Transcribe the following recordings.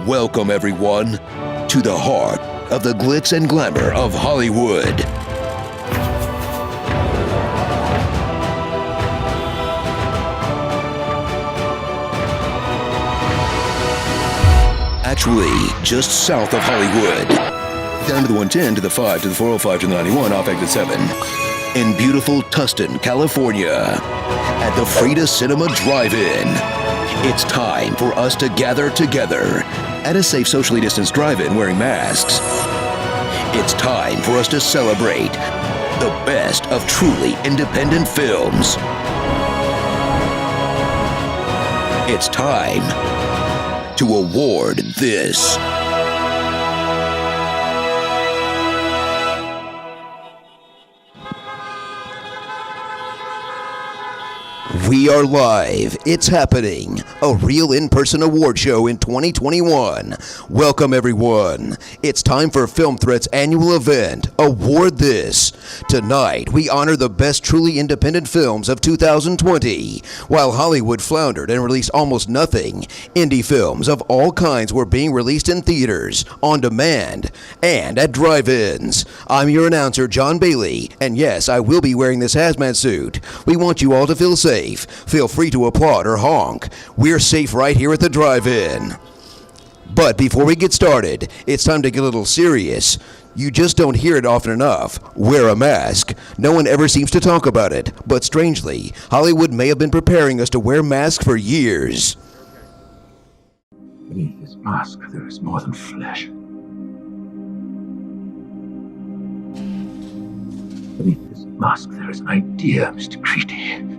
Welcome, everyone, to the heart of the glitz and glamour of Hollywood. Actually, just south of Hollywood. Down to the 110, to the 5, to the 405, to the 91, off exit 7. In beautiful Tustin, California, at the Frida Cinema Drive-In. It's time for us to gather together at a safe, socially distanced drive-in wearing masks. It's time for us to celebrate the best of truly independent films. It's time to award this. We are live. It's happening. A real in-person award show in 2021. Welcome, everyone. It's time for Film Threat's annual event, Award This. Tonight, we honor the best truly independent films of 2020. While Hollywood floundered and released almost nothing, indie films of all kinds were being released in theaters, on demand, and at drive-ins. I'm your announcer, John Bailey, and yes, I will be wearing this hazmat suit. We want you all to feel safe. Feel free to applaud or honk. We're safe right here at the drive-in. But before we get started, it's time to get a little serious. You just don't hear it often enough. Wear a mask. No one ever seems to talk about it. But strangely, Hollywood may have been preparing us to wear masks for years. Beneath this mask, there is more than flesh. Beneath this mask, there is an idea, Mr. Creedy.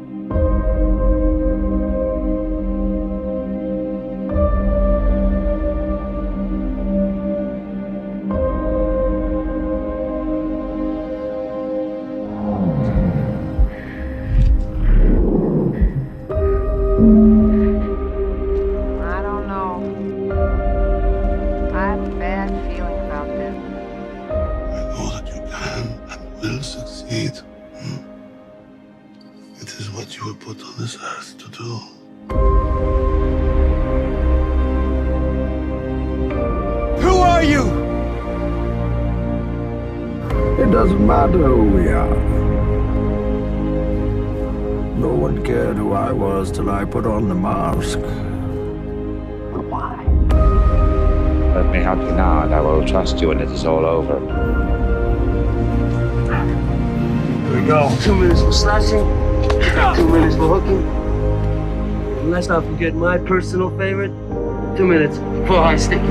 I don't know. I have a bad feeling about this. I know that you can and will succeed. It is what you were put on this earth to do. Who are you? It doesn't matter who we are. No one cared who I was till I put on the mask. But why? Let me help you now, and I will trust you when it is all over. Here we go. 2 minutes for slashing, 2 minutes for hooking. And let's not forget my personal favorite, 2 minutes for high stick.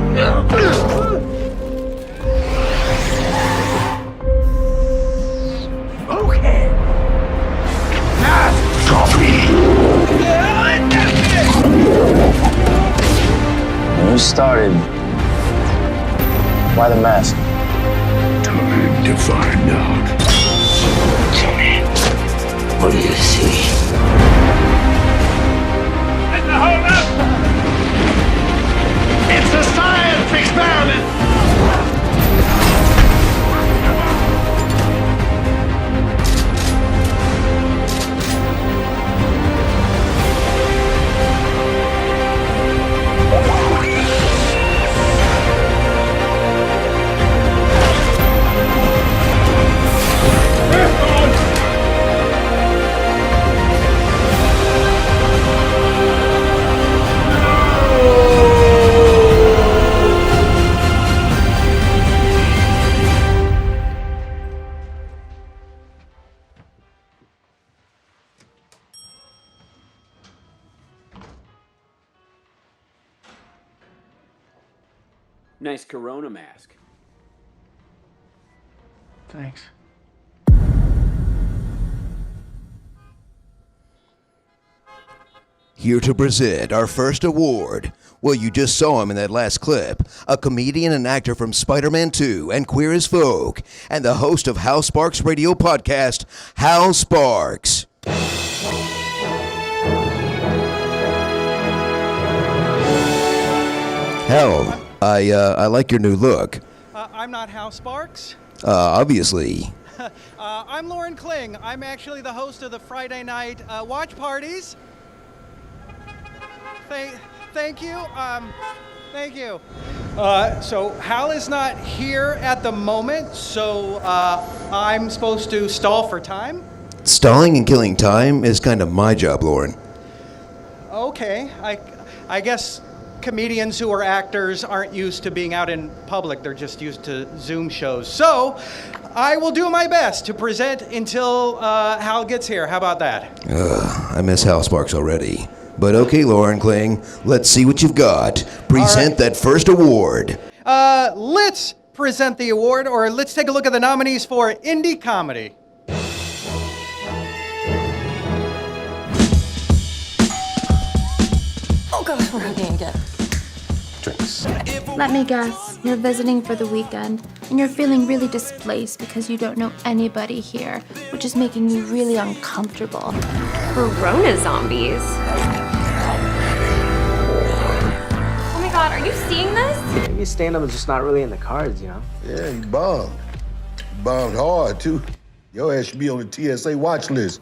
Okay. Mask coffee. When you started, why the mask? Time to find out. Tell me, what do you see? Hold up! It's a science experiment! Nice Corona mask. Thanks. Here to present our first award. Well, you just saw him in that last clip. A comedian and actor from Spider-Man 2 and Queer as Folk, and the host of Hal Sparks Radio podcast, Hal Sparks. Hal, I like your new look. I'm not Hal Sparks. Obviously. I'm Lauren Kling. I'm actually the host of the Friday night watch parties. Thank you. Thank you. So Hal is not here at the moment, so I'm supposed to stall for time? Stalling and killing time is kind of my job, Lauren. Okay, I guess comedians who are actors aren't used to being out in public. They're just used to Zoom shows. So I will do my best to present until Hal gets here. How about that? I miss Hal Sparks already. But okay, Lauren Kling, let's see what you've got. Present that first award. Let's present the award, or let's take a look at the nominees for Indie Comedy. Oh gosh, we're hugging again. Drinks. Let me guess, you're visiting for the weekend, and you're feeling really displaced because you don't know anybody here, which is making you really uncomfortable. Corona zombies. Oh my god, are you seeing this? Maybe stand-up is just not really in the cards, you know? Yeah, you bombed. You bombed hard, too. Your ass should be on the TSA watch list.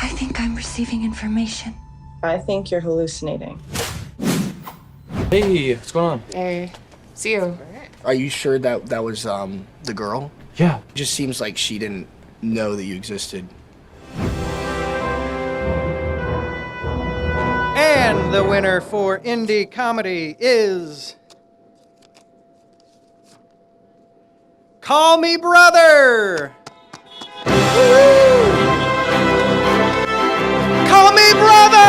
I think I'm receiving information. I think you're hallucinating. Hey, what's going on? Hey, see you. Are you sure that was the girl? Yeah. It just seems like she didn't know that you existed. And the winner for Indie Comedy is... Call Me Brother! Woo-hoo! Call Me Brother!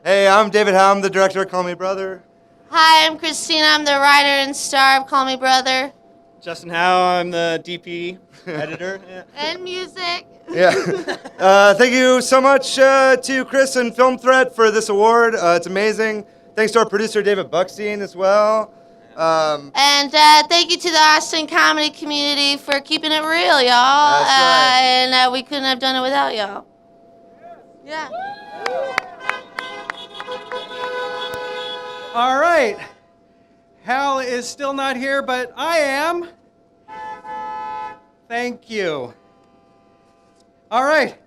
Hey, I'm David Howe. I'm the director of Call Me Brother. Hi, I'm Christina. I'm the writer and star of Call Me Brother. Justin Howe, I'm the DP, editor. Yeah. And music. Yeah. Thank you so much to Chris and Film Threat for this award. It's amazing. Thanks to our producer, David Buckstein, as well. And thank you to the Austin comedy community for keeping it real, y'all. That's right. And we couldn't have done it without y'all. Yeah. All right. Hal is still not here, but I am. Thank you. All right.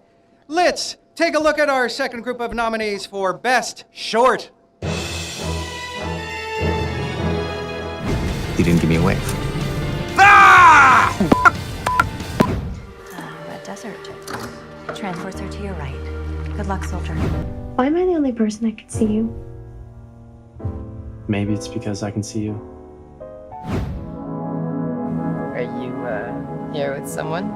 Let's take a look at our second group of nominees for Best Short. You didn't give me a wave. Red desert. Transports are to your right. Good luck, soldier. Why am I the only person that could see you? Maybe it's because I can see you. Are you here with someone?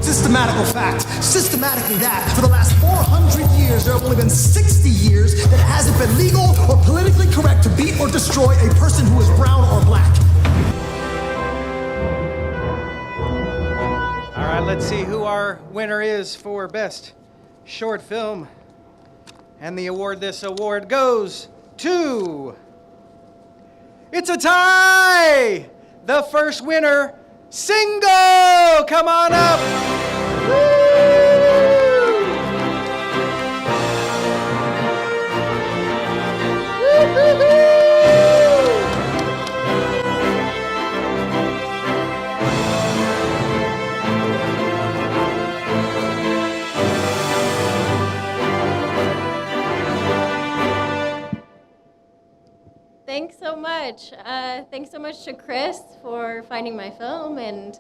Systematical fact, systematically that, for the last 400 years, there have only been 60 years that it hasn't been legal or politically correct to beat or destroy a person who is brown or black. All right, let's see who our winner is for Best Short Film. And the award, this award goes to... It's a tie! The first winner, Single! Come on up! Woo! Thanks so much. Thanks so much to Chris for finding my film and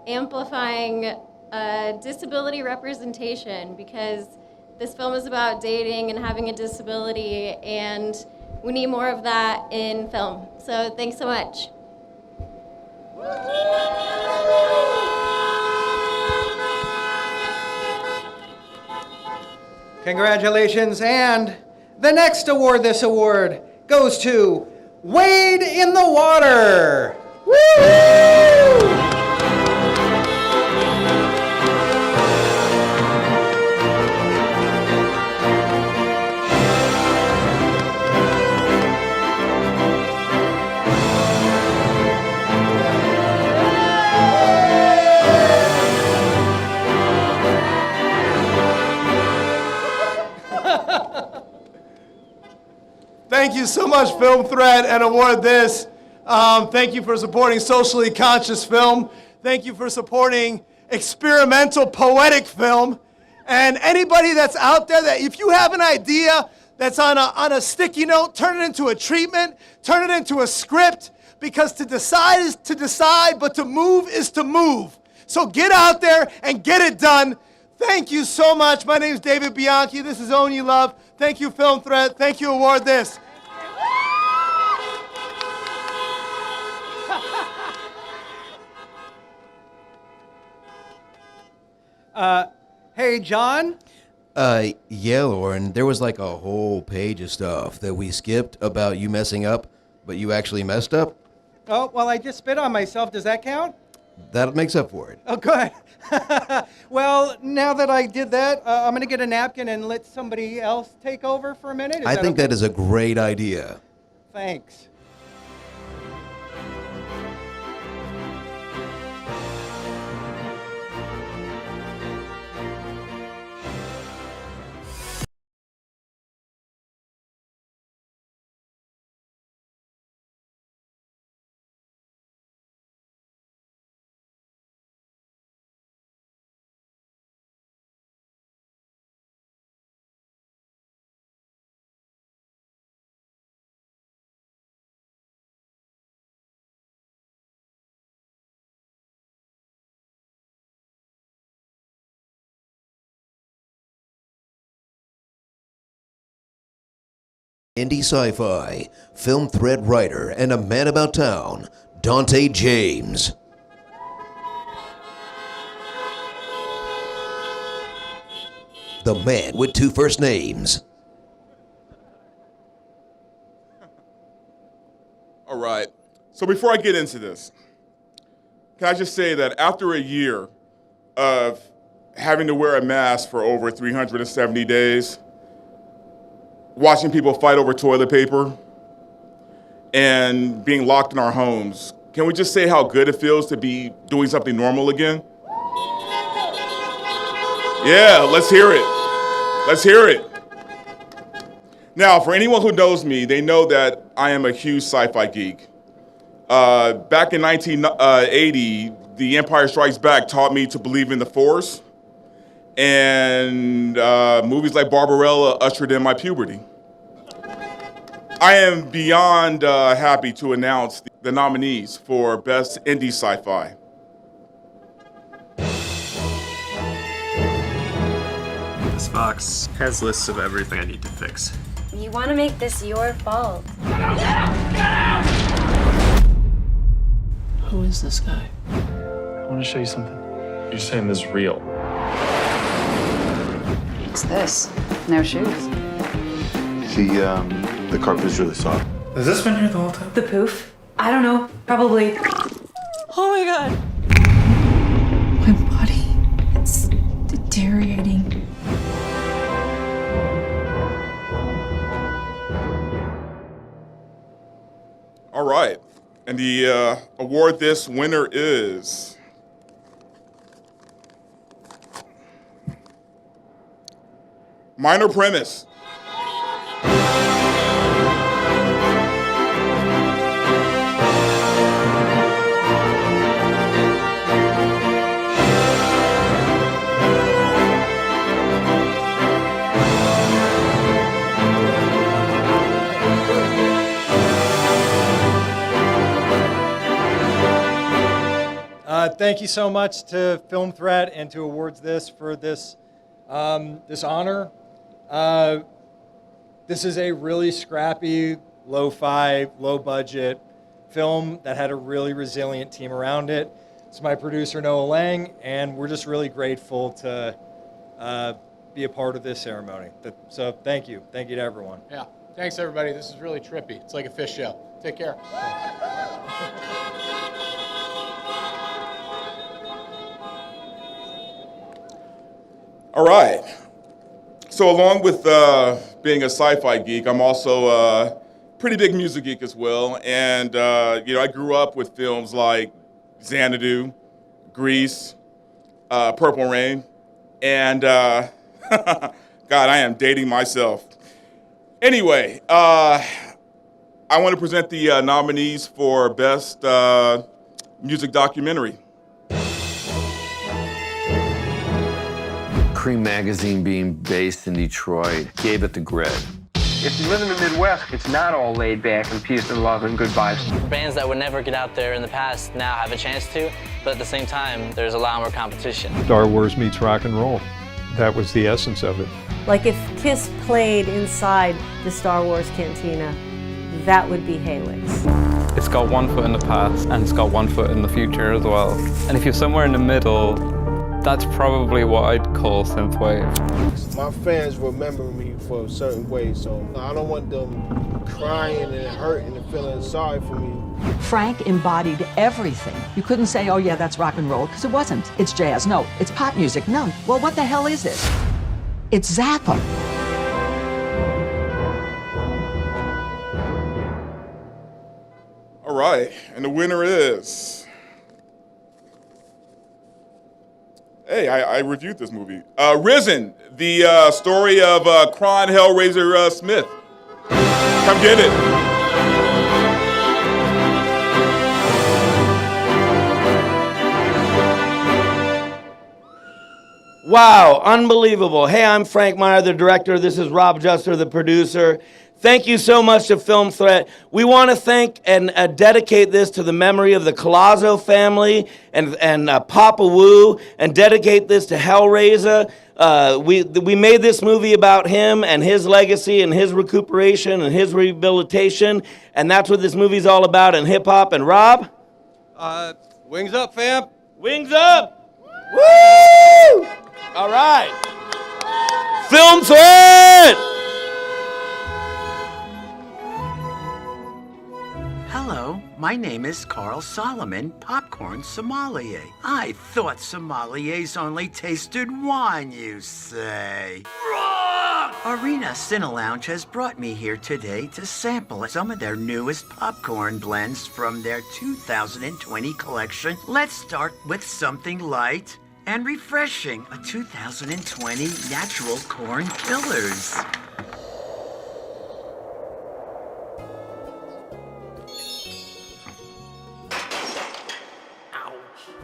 amplifying disability representation, because this film is about dating and having a disability, and we need more of that in film. So thanks so much. Congratulations, and the next award, this award, goes to Wade in the Water. Woo! thank you so much, Film Threat and AwardThis. Thank you for supporting socially conscious film. Thank you for supporting experimental poetic film. And anybody that's out there, that if you have an idea that's on a sticky note, turn it into a treatment, turn it into a script, because to decide is to decide, but to move is to move. So get out there and get it done. Thank you so much. My name is David Bianchi. This is Own You Love. Thank you, Film Threat. Thank you, AwardThis. Hey, John? Yeah, Lauren, there was like a whole page of stuff that we skipped about you messing up, but you actually messed up. Oh, well, I just spit on myself. Does that count? That makes up for it. Oh, good. Well, now that I did that, I'm going to get a napkin and let somebody else take over for a minute. I think that is a great idea. Thanks. Indie sci-fi, film thread writer, and a man about town, Dante James. The man with two first names. All right, so before I get into this, can I just say that after a year of having to wear a mask for over 370 days, watching people fight over toilet paper, and being locked in our homes, can we just say how good it feels to be doing something normal again? Yeah, let's hear it. Let's hear it. Now, for anyone who knows me, they know that I am a huge sci-fi geek. Back in 1980, The Empire Strikes Back taught me to believe in the Force, and movies like Barbarella ushered in my puberty. I am beyond happy to announce the nominees for Best Indie Sci-Fi. This box has lists of everything I need to fix. You want to make this your fault. Who is this guy? I want to show you something. You're saying this is real. What's this? No shoes. The carpet is really soft. Has this been here the whole time? The poof? I don't know. Probably. Oh my god! My body, it's deteriorating. All right, and the AwardThis winner is Minor Premise. Thank you so much to Film Threat and to AwardThis for this this honor. This is a really scrappy, lo-fi, low-budget film that had a really resilient team around it. It's my producer, Noah Lang, and we're just really grateful to be a part of this ceremony. So thank you. Thank you to everyone. Yeah. Thanks, everybody. This is really trippy. It's like a fish show. Take care. All right. So along with being a sci-fi geek, I'm also a pretty big music geek as well. And, I grew up with films like Xanadu, Grease, Purple Rain, and God, I am dating myself. Anyway, I want to present the nominees for Best Music Documentary. Creem Magazine, being based in Detroit, gave it the grid. If you live in the Midwest, it's not all laid back and peace and love and good vibes. Bands that would never get out there in the past now have a chance to, but at the same time, there's a lot more competition. Star Wars meets rock and roll. That was the essence of it. Like if Kiss played inside the Star Wars Cantina, that would be Helix. It's got one foot in the past and it's got one foot in the future as well. And if you're somewhere in the middle, that's probably what I'd call synthwave. My fans remember me for a certain way, so I don't want them crying and hurting and feeling sorry for me. Frank embodied everything. You couldn't say, oh yeah, that's rock and roll, because it wasn't. It's jazz. No, it's pop music. No. Well, what the hell is it? It's Zappa. All right, and the winner is... Hey, I reviewed this movie. Risen, the story of Chron HellRazah Smith. Come get it. Wow, unbelievable. Hey, I'm Frank Meyer, the director. This is Rob Juster, the producer. Thank you so much to Film Threat. We want to thank and dedicate this to the memory of the Colazzo family and Papa Wu, and dedicate this to HellRazah. We made this movie about him and his legacy and his recuperation and his rehabilitation, and that's what this movie's all about in hip-hop. And Rob? Wings up, fam. Wings up! Woo! All right. Film Threat! Hello, my name is Carl Solomon, popcorn sommelier. I thought sommeliers only tasted wine, you say. Wrong! Arena Cine Lounge has brought me here today to sample some of their newest popcorn blends from their 2020 collection. Let's start with something light and refreshing, a 2020 Natural Corn Killers.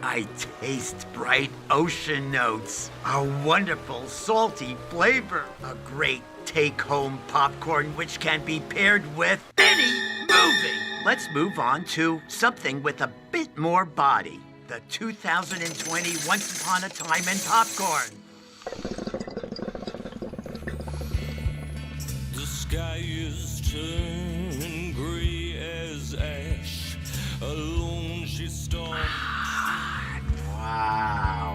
I taste bright ocean notes, a wonderful salty flavor, a great take-home popcorn which can be paired with any movie. Let's move on to something with a bit more body, the 2020 Once Upon a Time in Popcorn. The sky is turned gray as ash, alone she storms. Wow,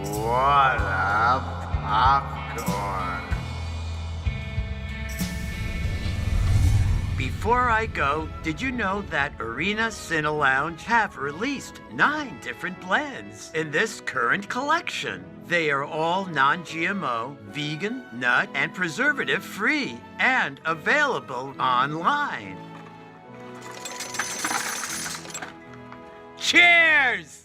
what a popcorn. Before I go, did you know that Arena Cine Lounge have released 9 different blends in this current collection? They are all non-GMO, vegan, nut, and preservative-free, and available online. Cheers!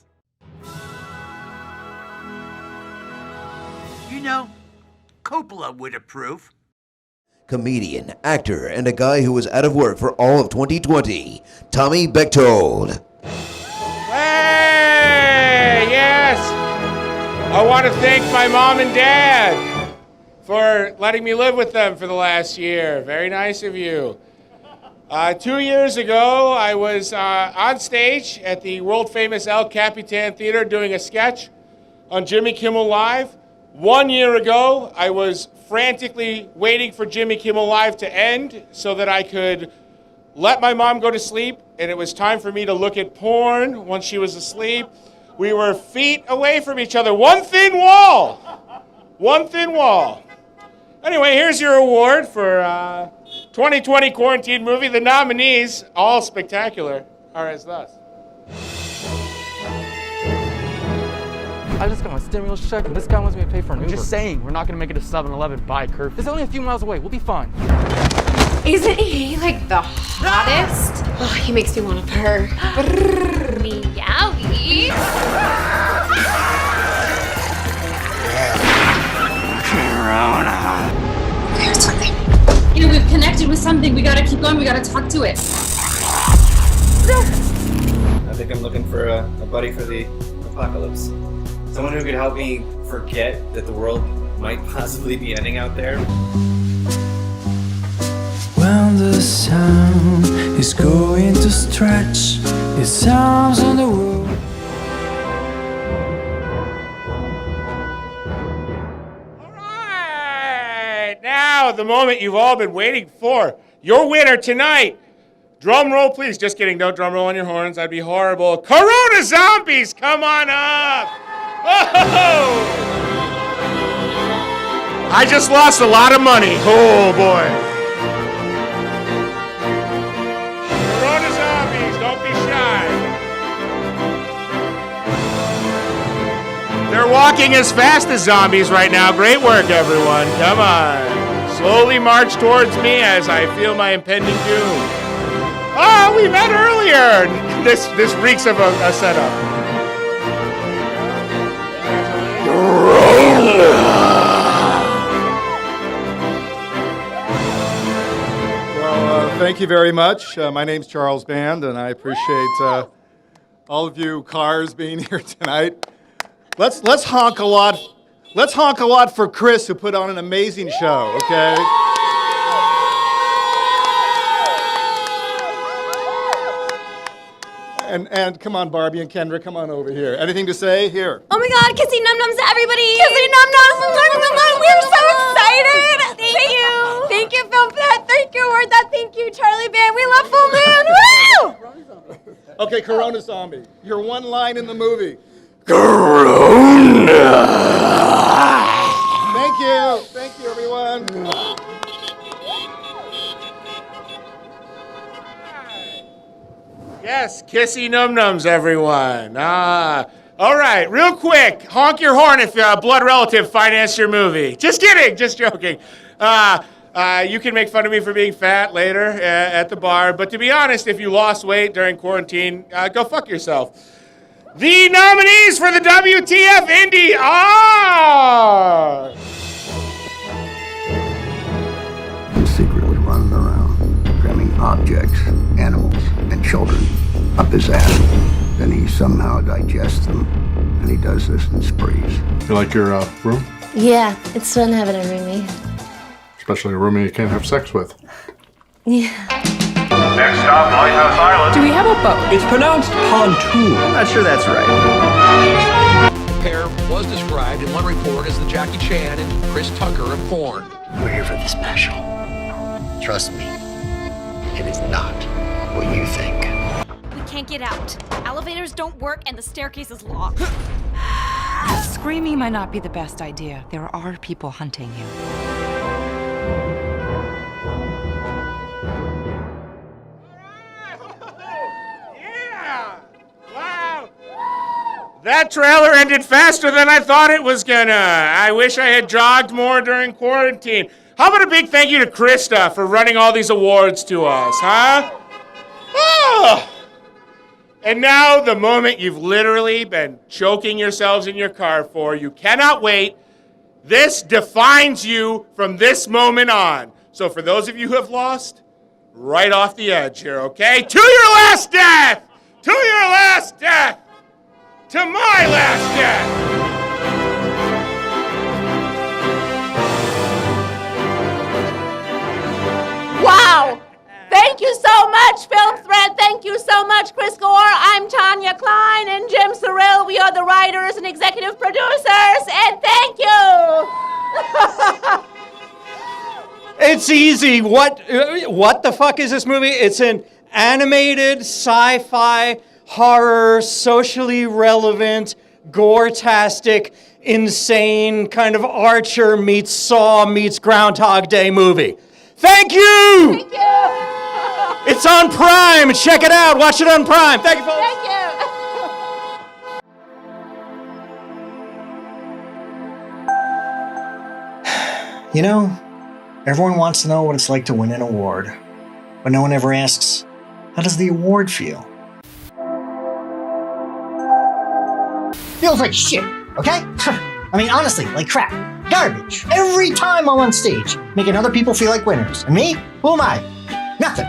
You know, Coppola would approve. Comedian, actor, and a guy who was out of work for all of 2020, Tommy Bechtold. Hey, yes! I want to thank my mom and dad for letting me live with them for the last year. Very nice of you. 2 years ago, I was on stage at the world-famous El Capitan Theater doing a sketch on Jimmy Kimmel Live. 1 year ago, I was frantically waiting for Jimmy Kimmel Live to end so that I could let my mom go to sleep, and it was time for me to look at porn once she was asleep. We were feet away from each other. One thin wall. One thin wall. Anyway, here's your award for 2020 quarantine movie. The nominees, all spectacular, are as thus. I just got my stimulus check, and this guy wants me to pay for an Uber. Just saying, we're not gonna make it to 7-Eleven by curfew. It's only a few miles away. We'll be fine. Isn't he like the hottest? Oh, he makes me want to purr. Meowie. Corona. There's something. You know, we've connected with something. We gotta keep going. We gotta talk to it. I think I'm looking for a buddy for the apocalypse. Someone who could help me forget that the world might possibly be ending out there. When the sound is going to stretch its arms on the world. Now, the moment you've all been waiting for. Your winner tonight. Drum roll, please. Just kidding. Don't drum roll on your horns. That'd be horrible. Corona Zombies, come on up. Oh! I just lost a lot of money. Oh, boy. Corona Zombies, don't be shy. They're walking as fast as zombies right now. Great work, everyone. Come on. Slowly march towards me as I feel my impending doom. Oh, we met earlier. This reeks of a setup. Well, thank you very much. My name's Charles Band, and I appreciate all of you cars being here tonight. Let's honk a lot. Let's honk a lot for Chris, who put on an amazing show, okay? And come on, Barbie and Kendra, come on over here. Anything to say? Here. Oh my God, kissy num-nums to everybody! Kissy num-nums! We're so excited! Thank you! Thank you, Film Threat! Thank you, AwardThis! Thank you, Charlie Band! We love Full Moon! Woo! Okay, Corona Zombie. Your one line in the movie. Corona! Thank you. Thank you, everyone. Yes, kissy num-nums, everyone. All right, real quick, honk your horn if a blood relative financed your movie. Just kidding, just joking. You can make fun of me for being fat later at the bar, but to be honest, if you lost weight during quarantine, go fuck yourself. The nominees for the WTF Indie are... Secretly running around, cramming objects, animals, and children up his ass. Then he somehow digests them, and he does this in sprees. You like your room? Yeah, it's fun having a roomie. Especially a roomie you can't have sex with. Yeah. Next stop, Lighthouse Island. Do we have a boat? It's pronounced pontoon. I'm not sure that's right. The pair was described in one report as the Jackie Chan and Chris Tucker of porn. We're here for the special. Trust me, it is not what you think. We can't get out. Elevators don't work and the staircase is locked. Screaming might not be the best idea. There are people hunting you. That trailer ended faster than I thought it was gonna. I wish I had jogged more during quarantine. How about a big thank you to Krista for running all these awards to us, huh? Oh. And now the moment you've literally been choking yourselves in your car for. You cannot wait. This defines you from this moment on. So for those of you who have lost, right off the edge here, okay? To your last death! To your last death! To my last death! Wow! Thank you so much, Film Threat. Thank you so much, Chris Gore. I'm Tanya Klein and Jim Sorrell. We are the writers and executive producers, and thank you! It's easy. What the fuck is this movie? It's an animated sci-fi horror, socially relevant, gore-tastic, insane kind of Archer meets Saw meets Groundhog Day movie. Thank you! Thank you! It's on Prime. Check it out. Watch it on Prime. Thank you, folks. Thank you! You know, everyone wants to know what it's like to win an award, but no one ever asks, how does the award feel? Feels like shit, okay? I mean, honestly, like crap. Garbage. Every time I'm on stage, making other people feel like winners. And me? Who am I? Nothing.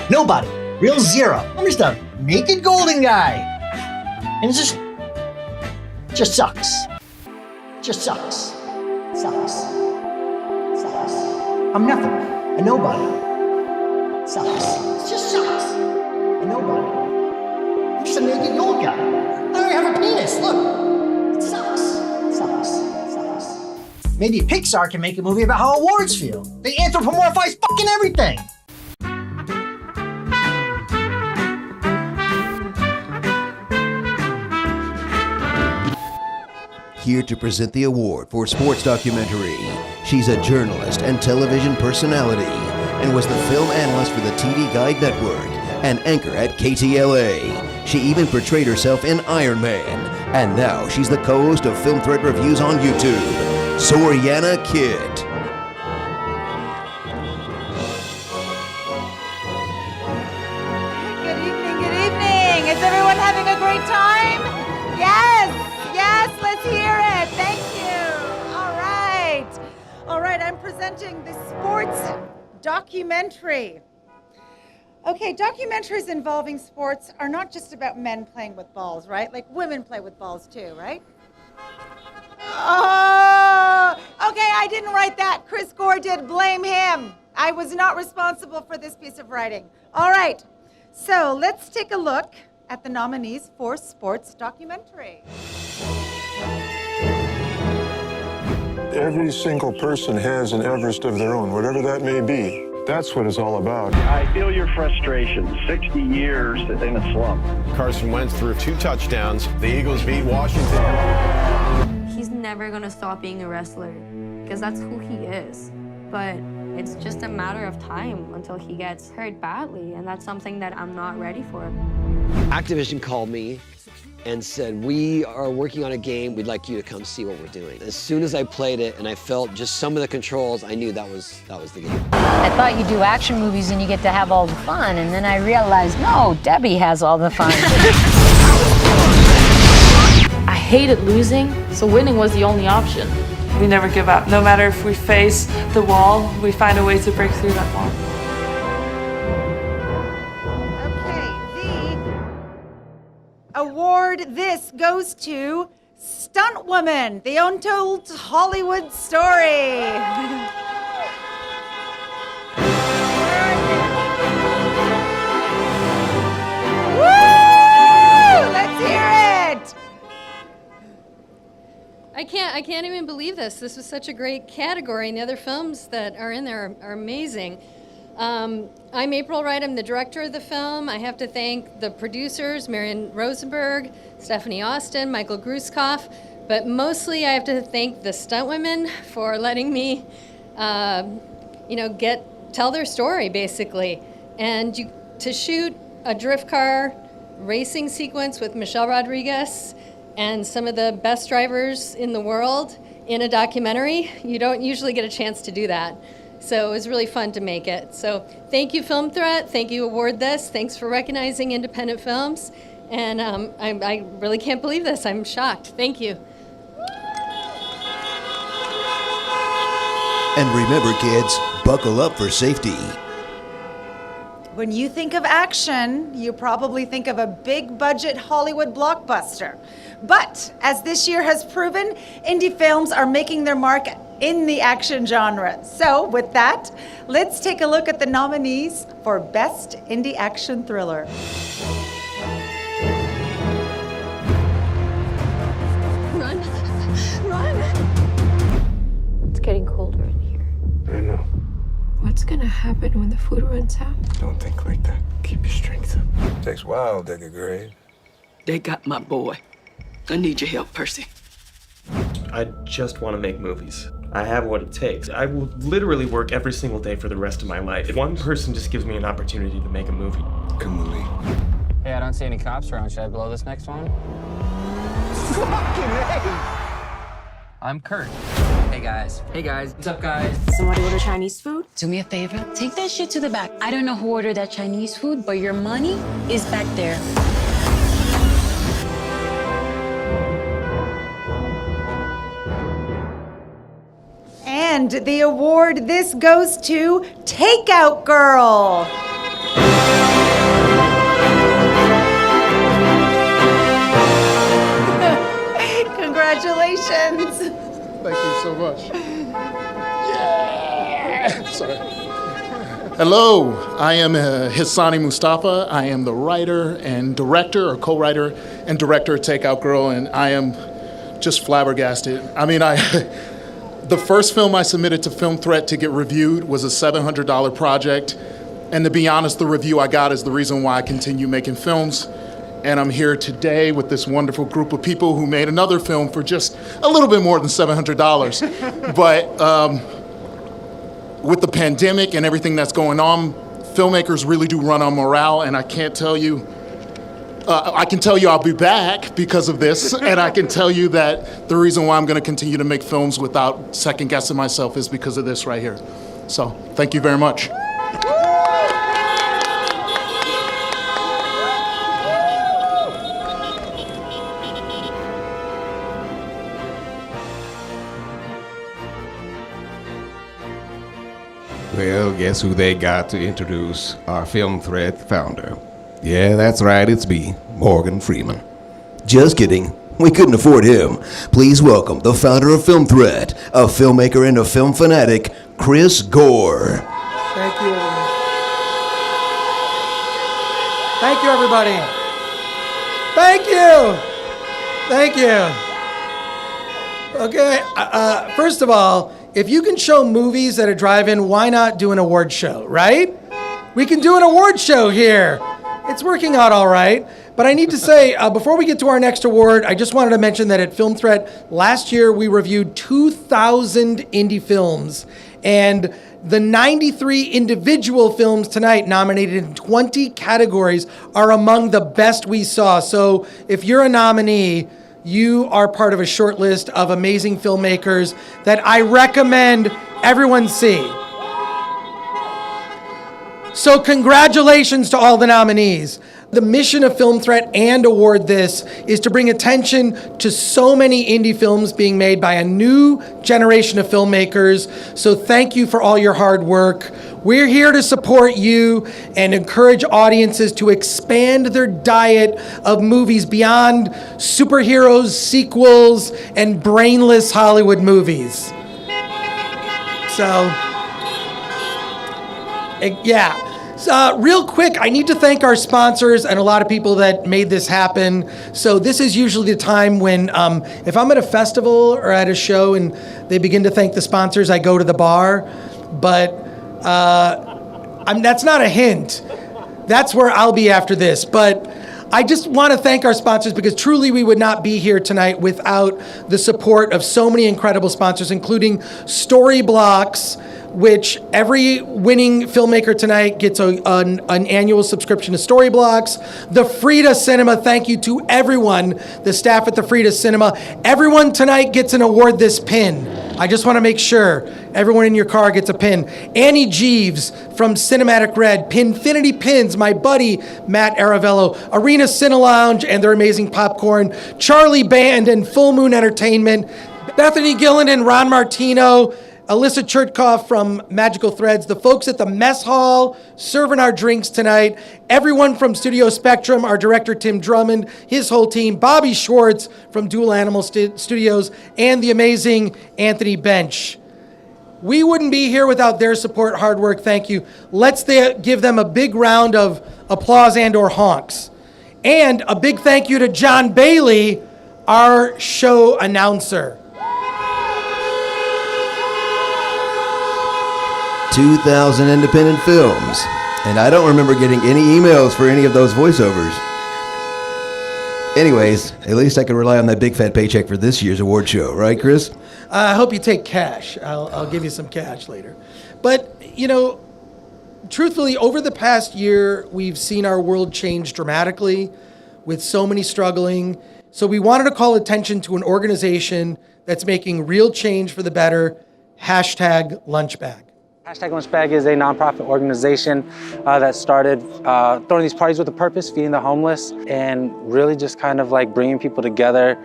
Nobody. Real zero. I'm just a naked golden guy. And it just sucks. Just sucks. Sucks. I'm nothing. A nobody. Sucks. It just sucks. A nobody. I'm just a naked gold guy. I don't even have a penis. Look. It sucks. Maybe Pixar can make a movie about how awards feel. They anthropomorphize fucking everything. Here to present the award for sports documentary. She's a journalist and television personality and was the film analyst for the TV Guide Network and anchor at KTLA. She even portrayed herself in Iron Man, and now she's the co-host of Film Thread Reviews on YouTube. Soriana Kid. Good evening. Is everyone having a great time? Yes, let's hear it. Thank you. All right, I'm presenting the sports documentary. Okay, documentaries involving sports are not just about men playing with balls, right? Like women play with balls too, right? Oh, okay, I didn't write that. Chris Gore did. Blame him. I was not responsible for this piece of writing. All right, so let's take a look at the nominees for sports documentary. Every single person has an Everest of their own, whatever that may be. That's what it's all about. I feel your frustration. 60 years in a slump. Carson Wentz threw 2 touchdowns. The Eagles beat Washington. He's never gonna stop being a wrestler because that's who he is. But it's just a matter of time until he gets hurt badly, and that's something that I'm not ready for. Activision called me and said, we are working on a game, we'd like you to come see what we're doing. As soon as I played it and I felt just some of the controls, I knew that was the game. I thought you do action movies and you get to have all the fun, and then I realized, no, Debbie has all the fun. I hated losing, so winning was the only option. We never give up. No matter if we face the wall, we find a way to break through that wall. Award this goes to Stunt Woman, the Untold Hollywood Story. Woo! Let's hear it. I can't even believe this. This was such a great category, and the other films that are in there are amazing. I'm April Wright. I'm the director of the film. I have to thank the producers, Marion Rosenberg, Stephanie Austin, Michael Gruskoff, but mostly I have to thank the stuntwomen for letting me, tell their story, basically. And to shoot a drift car racing sequence with Michelle Rodriguez and some of the best drivers in the world in a documentary, you don't usually get a chance to do that. So it was really fun to make it. So thank you, Film Threat. Thank you, AwardThis. Thanks for recognizing independent films. And I really can't believe this. I'm shocked. Thank you. And remember, kids, buckle up for safety. When you think of action, you probably think of a big budget Hollywood blockbuster. But as this year has proven, indie films are making their mark in the action genre. So with that, let's take a look at the nominees for Best Indie Action Thriller. Run. It's getting colder in here. I know. What's gonna happen when the food runs out? Don't think like that. Keep your strength up. Takes a while to dig a grave. They got my boy. I need your help, Percy. I just want to make movies. I have what it takes. I will literally work every single day for the rest of my life. If one person just gives me an opportunity to make a movie. Hey, I don't see any cops around. Should I blow this next one? Fucking hey! I'm Kurt. Hey guys. What's up, guys? Somebody order Chinese food? Do me a favor, take that shit to the back. I don't know who ordered that Chinese food, but your money is back there. And the award this goes to Takeout Girl. Congratulations. Thank you so much. Yeah! Sorry. Hello, I am Hassani Mustafa. I am the writer and director, or co-writer and director of Takeout Girl, and I am just flabbergasted. I mean, the first film I submitted to Film Threat to get reviewed was a $700 project, and to be honest, the review I got is the reason why I continue making films. And I'm here today with this wonderful group of people who made another film for just a little bit more than $700. But with the pandemic and everything that's going on, filmmakers really do run on morale, and I can tell you I'll be back because of this, and I can tell you that the reason why I'm going to continue to make films without second guessing myself is because of this right here. So, thank you very much. Well, guess who they got to introduce our Film Threat founder? Yeah, that's right, it's me, Morgan Freeman. Just kidding, we couldn't afford him. Please welcome the founder of Film Threat, a filmmaker and a film fanatic, Chris Gore. Thank you. Thank you, everybody. Thank you. Thank you. Okay, first of all, if you can show movies at a drive-in, why not do an award show, right? We can do an award show here. It's working out all right. But I need to say, before we get to our next award, I just wanted to mention that at Film Threat, last year we reviewed 2,000 indie films. And the 93 individual films tonight nominated in 20 categories are among the best we saw. So if you're a nominee, you are part of a short list of amazing filmmakers that I recommend everyone see. So congratulations to all the nominees. The mission of Film Threat and AwardThis is to bring attention to so many indie films being made by a new generation of filmmakers. So thank you for all your hard work. We're here to support you and encourage audiences to expand their diet of movies beyond superheroes, sequels, and brainless Hollywood movies. So, yeah. Real quick, I need to thank our sponsors and a lot of people that made this happen. So this is usually the time when, if I'm at a festival or at a show and they begin to thank the sponsors, I go to the bar. But that's not a hint. That's where I'll be after this. But I just want to thank our sponsors because truly we would not be here tonight without the support of so many incredible sponsors, including Storyblocks, which every winning filmmaker tonight gets an annual subscription to Storyblocks. The Frida Cinema, thank you to everyone, the staff at the Frida Cinema. Everyone tonight gets an AwardThis pin. I just want to make sure everyone in your car gets a pin. Annie Jeeves from Cinematic Red, Pinfinity Pins, my buddy Matt Aravello, Arena Cine Lounge and their amazing popcorn, Charlie Band and Full Moon Entertainment, Bethany Gillen and Ron Martino, Alyssa Chertkoff from Magical Threads, the folks at the mess hall serving our drinks tonight, everyone from Studio Spectrum, our director Tim Drummond, his whole team, Bobby Schwartz from Dual Animal Studios, and the amazing Anthony Bench. We wouldn't be here without their support, hard work, thank you. Let's give them a big round of applause and or honks. And a big thank you to John Bailey, our show announcer. 2,000 independent films. And I don't remember getting any emails for any of those voiceovers. Anyways, at least I can rely on that big fat paycheck for this year's award show, right, Chris? I hope you take cash. I'll give you some cash later. But, you know, truthfully, over the past year, we've seen our world change dramatically with so many struggling. So we wanted to call attention to an organization that's making real change for the better, #Lunchbag. #Lunchbag is a nonprofit organization that started throwing these parties with a purpose, feeding the homeless, and really just kind of like bringing people together.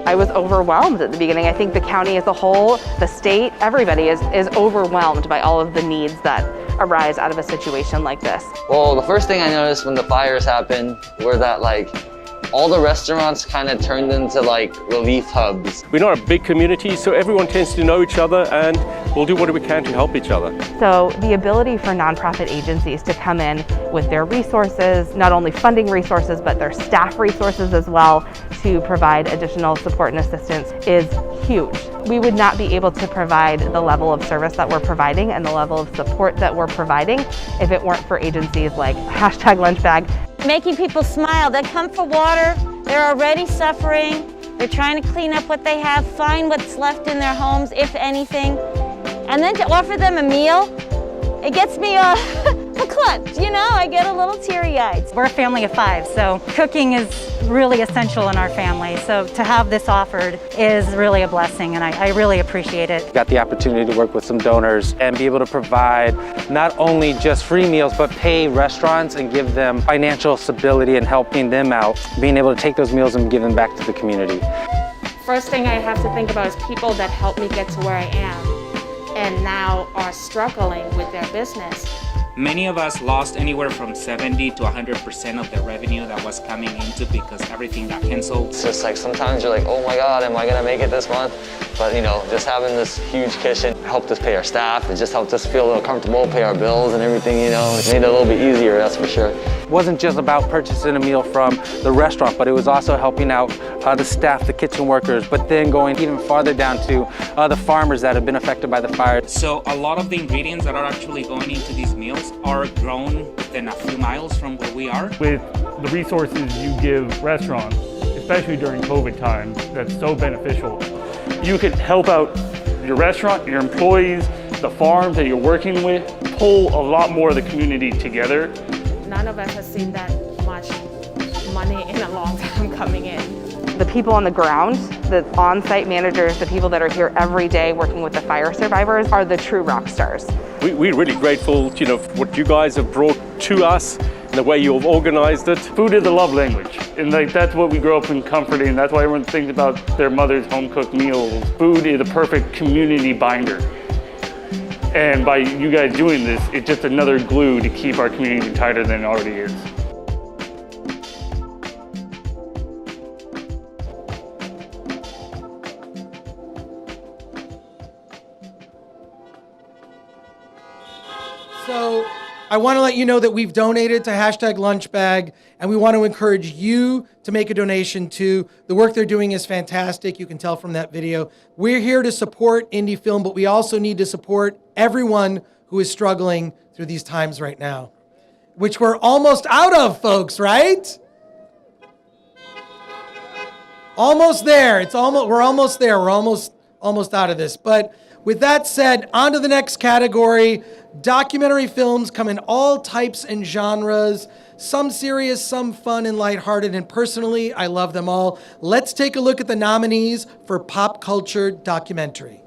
I I was overwhelmed at the beginning. I think the county as a whole, the state, everybody is overwhelmed by all of the needs that arise out of a situation like this. Well, the first thing I noticed when the fires happened were that all the restaurants kind of turned into relief hubs. We're not a big community, so everyone tends to know each other, and we'll do what we can to help each other. So the ability for nonprofit agencies to come in with their resources, not only funding resources, but their staff resources as well, to provide additional support and assistance is huge. We would not be able to provide the level of service that we're providing and the level of support that we're providing if it weren't for agencies like #LunchBag. Making people smile. They come for water, they're already suffering, they're trying to clean up what they have, find what's left in their homes, if anything, and then to offer them a meal, it gets me clutched, you know, I get a little teary-eyed. We're a family of 5, so cooking is really essential in our family, so to have this offered is really a blessing, and I really appreciate it. Got the opportunity to work with some donors and be able to provide not only just free meals, but pay restaurants and give them financial stability and helping them out, being able to take those meals and give them back to the community. First thing I have to think about is people that helped me get to where I am and now are struggling with their business. Many of us lost anywhere from 70 to 100% of the revenue that was coming into because everything got canceled. It's just sometimes you're like, oh my God, am I gonna make it this month? But just having this huge kitchen helped us pay our staff. It just helped us feel a little comfortable, pay our bills and everything, It made it a little bit easier, that's for sure. It wasn't just about purchasing a meal from the restaurant, but it was also helping out the staff, the kitchen workers, but then going even farther down to the farmers that have been affected by the fire. So a lot of the ingredients that are actually going into these meals are grown within a few miles from where we are. With the resources you give restaurants, especially during COVID times, that's so beneficial. You can help out your restaurant, your employees, the farms that you're working with, pull a lot more of the community together. None of us has seen that much money in a long time coming in. The people on the ground, the on-site managers, the people that are here every day working with the fire survivors are the true rock stars. We're really grateful, for what you guys have brought to us and the way you've organized it. Food is a love language, and that's what we grow up in comforting. That's why everyone thinks about their mother's home-cooked meals. Food is a perfect community binder. And by you guys doing this, it's just another glue to keep our community tighter than it already is. So I want to let you know that we've donated to #LunchBag, and we want to encourage you to make a donation too. The work they're doing is fantastic. You can tell from that video. We're here to support indie film, but we also need to support everyone who is struggling through these times right now, which we're almost out of, folks, right? Almost there. We're almost there. We're almost out of this. But with that said, on to the next category. Documentary films come in all types and genres, some serious, some fun and lighthearted, and personally, I love them all. Let's take a look at the nominees for Pop Culture Documentary.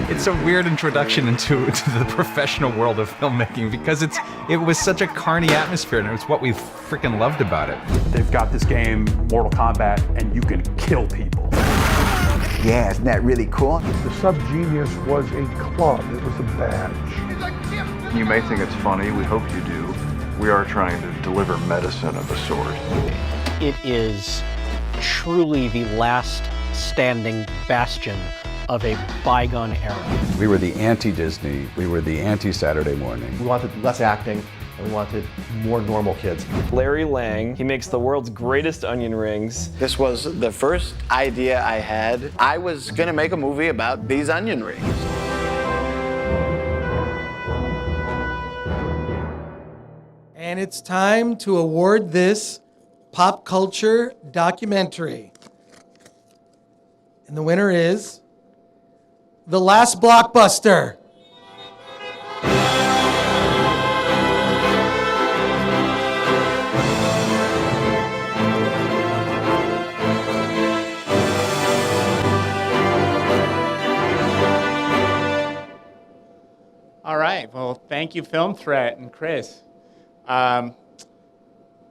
It's a weird introduction into the professional world of filmmaking because it was such a carny atmosphere, and it was what we freaking loved about it. They've got this game, Mortal Kombat, and you can kill people. Yeah, isn't that really cool? The Subgenius was a club, it was a badge. You may think it's funny, we hope you do. We are trying to deliver medicine of a sort. It is truly the last standing bastion of a bygone era. We were the anti-Disney, we were the anti-Saturday morning. We wanted less acting, and we wanted more normal kids. Larry Lang, he makes the world's greatest onion rings. This was the first idea I had. I was gonna make a movie about these onion rings. And it's time to award this Pop Culture Documentary. And the winner is The Last Blockbuster. All right, well, thank you, Film Threat and Chris.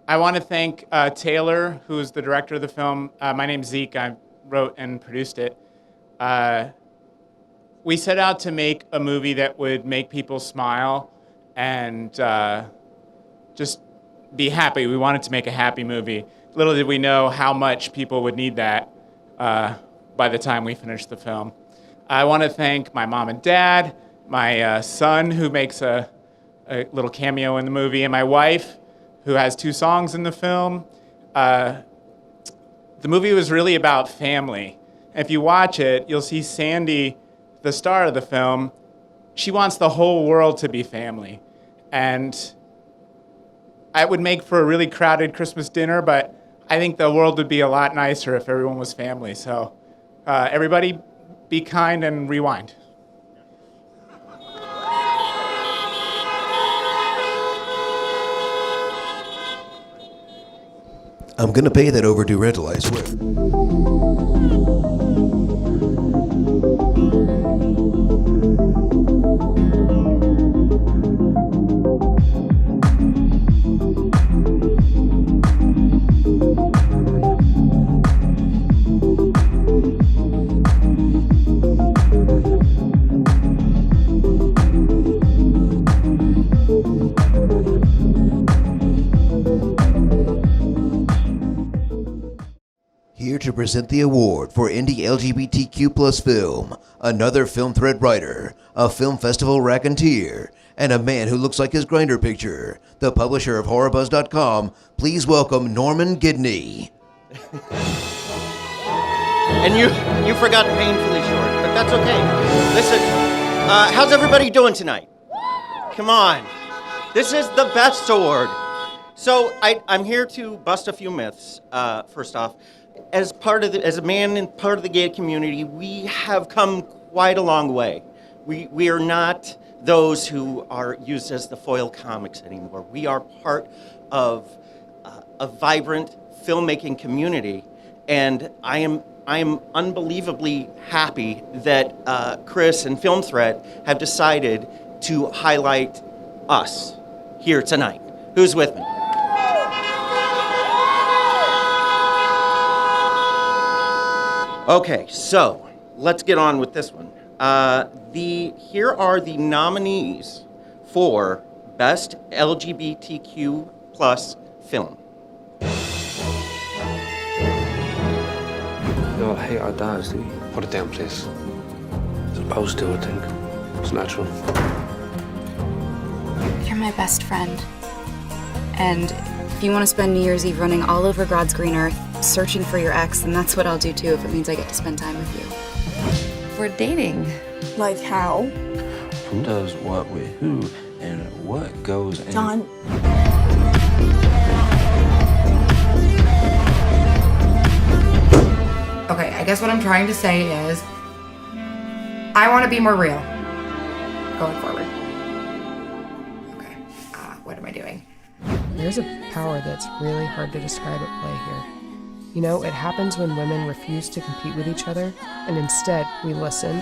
I want to thank Taylor, who's the director of the film. My name's Zeke. I wrote and produced it. We set out to make a movie that would make people smile and just be happy. We wanted to make a happy movie. Little did we know how much people would need that by the time we finished the film. I want to thank my mom and dad, my son, who makes a little cameo in the movie, and my wife, who has 2 songs in the film. The movie was really about family. If you watch it, you'll see Sandy, the star of the film. She wants the whole world to be family. And it would make for a really crowded Christmas dinner, but I think the world would be a lot nicer if everyone was family. So everybody be kind and rewind. I'm gonna pay that overdue rental, I swear. Here to present the award for Indie LGBTQ+ film, another Film Thread writer, a film festival raconteur, and a man who looks like his Grindr picture, the publisher of HorrorBuzz.com, please welcome Norman Gidney. And you forgot painfully short, but that's okay. Listen, how's everybody doing tonight? Come on. This is the best award. So I'm here to bust a few myths, first off. As a man and part of the gay community, we have come quite a long way. We are not those who are used as the foil comics anymore. We are part of a vibrant filmmaking community, and I am unbelievably happy that Chris and Film Thread have decided to highlight us here tonight. Who's with me? Okay, so let's get on with this one. Here are the nominees for Best LGBTQ+ Film. You all hate our dads, do you? Put it down, please. Supposed to, I think. It's natural. You're my best friend. And if you want to spend New Year's Eve running all over God's green earth, searching for your ex, then that's what I'll do too if it means I get to spend time with you. We're dating. Like how? Who does what with who and what goes in? John. Okay, I guess what I'm trying to say is I want to be more real going forward. Okay, what am I doing? There's a power that's really hard to describe at play here. You know, it happens when women refuse to compete with each other, and instead we listen.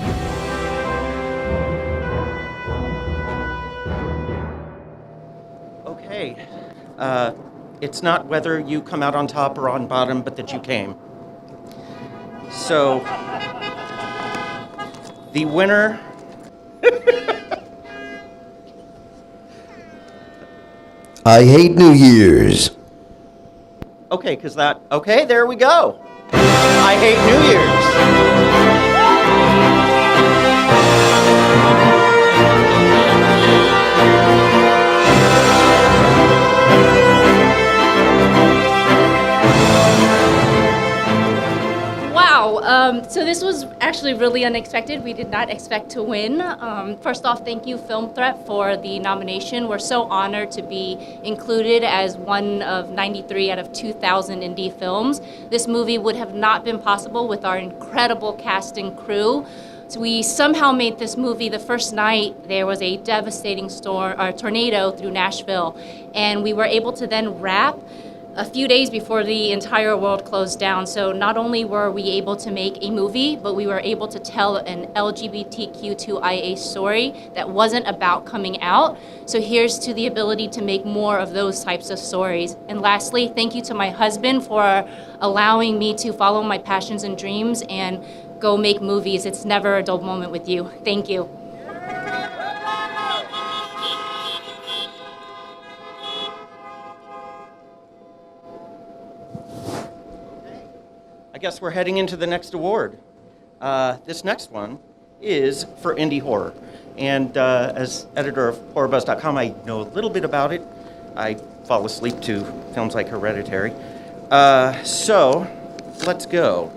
Okay, it's not whether you come out on top or on bottom, but that you came. So, the winner... I hate New Year's. Okay, okay, there we go. I hate New Year's. Wow, so this was actually really unexpected. We did not expect to win. First off, thank you, Film Threat, for the nomination. We're so honored to be included as one of 93 out of 2,000 indie films. This movie would have not been possible with our incredible cast and crew. So we somehow made this movie. The first night, there was a devastating tornado through Nashville, and we were able to then wrap a few days before the entire world closed down. So not only were we able to make a movie, but we were able to tell an LGBTQ2IA story that wasn't about coming out. So here's to the ability to make more of those types of stories. And lastly, thank you to my husband for allowing me to follow my passions and dreams and go make movies. It's never a dull moment with you. Thank you. I guess we're heading into the next award. This next one is for indie horror. And as editor of HorrorBuzz.com, I know a little bit about it. I fall asleep to films like Hereditary. So let's go.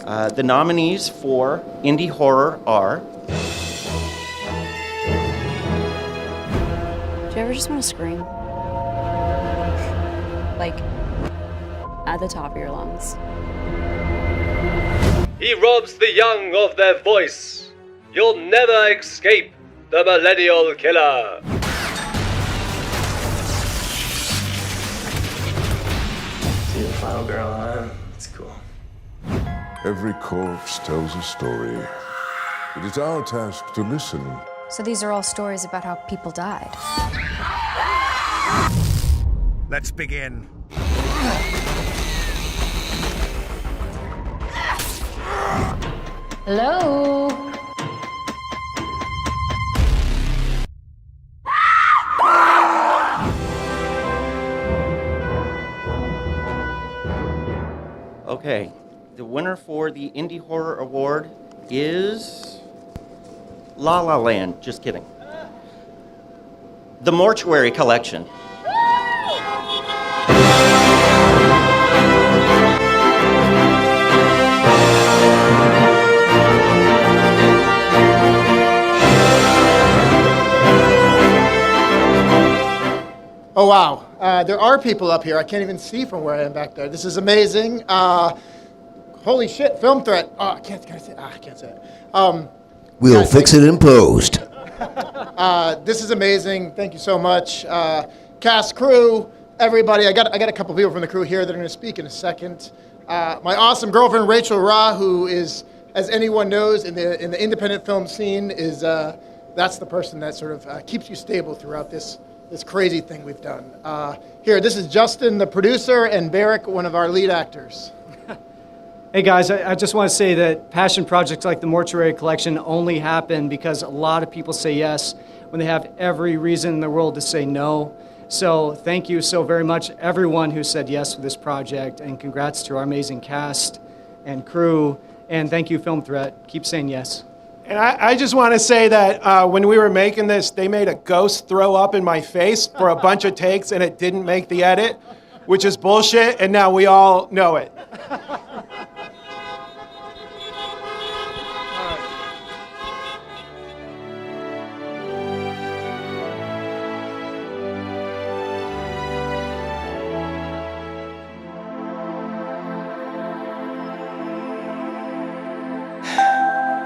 The nominees for indie horror are... Do you ever just want to scream? Like, at the top of your lungs. He robs the young of their voice. You'll never escape the millennial killer. See the final girl on. It's cool. Every corpse tells a story. It is our task to listen. So these are all stories about how people died. Let's begin. Hello? Okay, the winner for the Indie Horror Award is La La Land. Just kidding. The Mortuary Collection. Oh, wow. There are people up here. I can't even see from where I am back there. This is amazing. Holy shit, Film Threat. Oh, I can't say it. I can't say it. We'll fix it in post. This is amazing. Thank you so much. Cast, crew, everybody. I got a couple people from the crew here that are going to speak in a second. My awesome girlfriend, Rachel Ra, who is, as anyone knows, in the independent film scene, is that's the person that sort of keeps you stable throughout this crazy thing we've done. Here, this is Justin, the producer, and Barrick, one of our lead actors. Hey guys, I just want to say that passion projects like the Mortuary Collection only happen because a lot of people say yes when they have every reason in the world to say no. So thank you so very much, everyone who said yes to this project, and congrats to our amazing cast and crew, and thank you, Film Threat. Keep saying yes. And I just want to say that when we were making this, they made a ghost throw up in my face for a bunch of takes, and it didn't make the edit, which is bullshit, and now we all know it.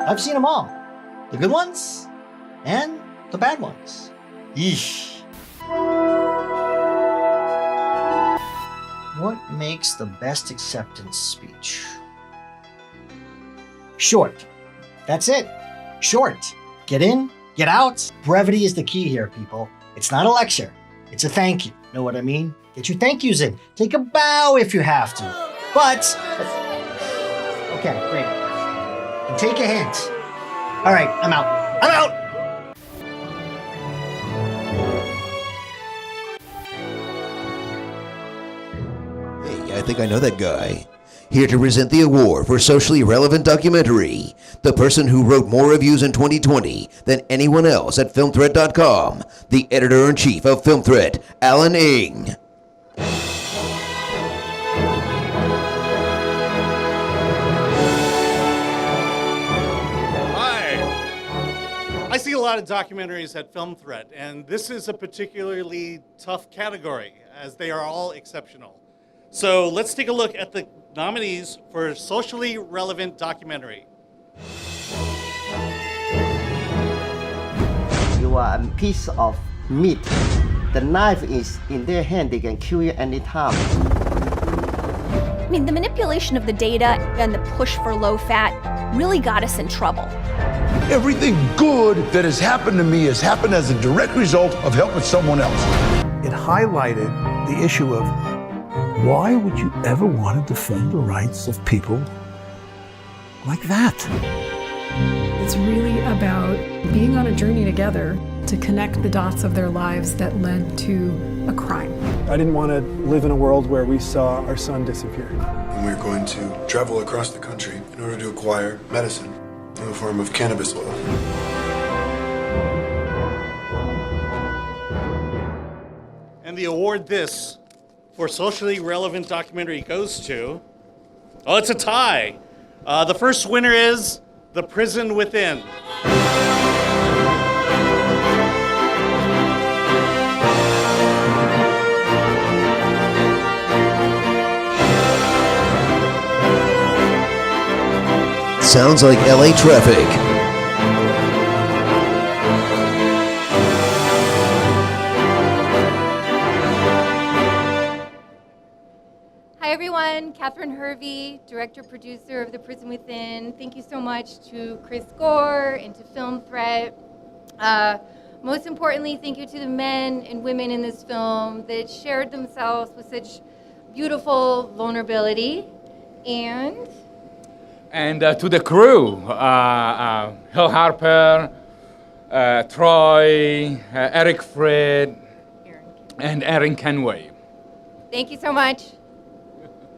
I've seen them all. The good ones and the bad ones. Yeesh. What makes the best acceptance speech? Short. That's it. Short. Get in, get out. Brevity is the key here, people. It's not a lecture. It's a thank you. Know what I mean? Get your thank yous in. Take a bow if you have to. But okay, great. And take a hint. All right, I'm out. I'm out! Hey, I think I know that guy. Here to present the award for socially relevant documentary, the person who wrote more reviews in 2020 than anyone else at FilmThreat.com, the editor-in-chief of Film Threat, Alan Ng. I see a lot of documentaries at Film Threat, and this is a particularly tough category, as they are all exceptional. So let's take a look at the nominees for socially relevant documentary. You are a piece of meat. The knife is in their hand, they can kill you anytime. I mean, the manipulation of the data and the push for low fat really got us in trouble. Everything good that has happened to me has happened as a direct result of helping someone else. It highlighted the issue of why would you ever want to defend the rights of people like that? It's really about being on a journey together to connect the dots of their lives that led to a crime. I didn't want to live in a world where we saw our son disappear. And we're going to travel across the country in order to acquire medicine in the form of cannabis oil. And the award this for socially relevant documentary goes to... Oh, it's a tie. The first winner is The Prison Within. Sounds like LA traffic. Hi everyone, Catherine Hervey, director-producer of The Prison Within. Thank you so much to Chris Gore and to Film Threat. Most importantly, thank you to the men and women in this film that shared themselves with such beautiful vulnerability. And to the crew, Hill Harper, Troy, Eric Fred, and Erin Kenway. Thank you so much.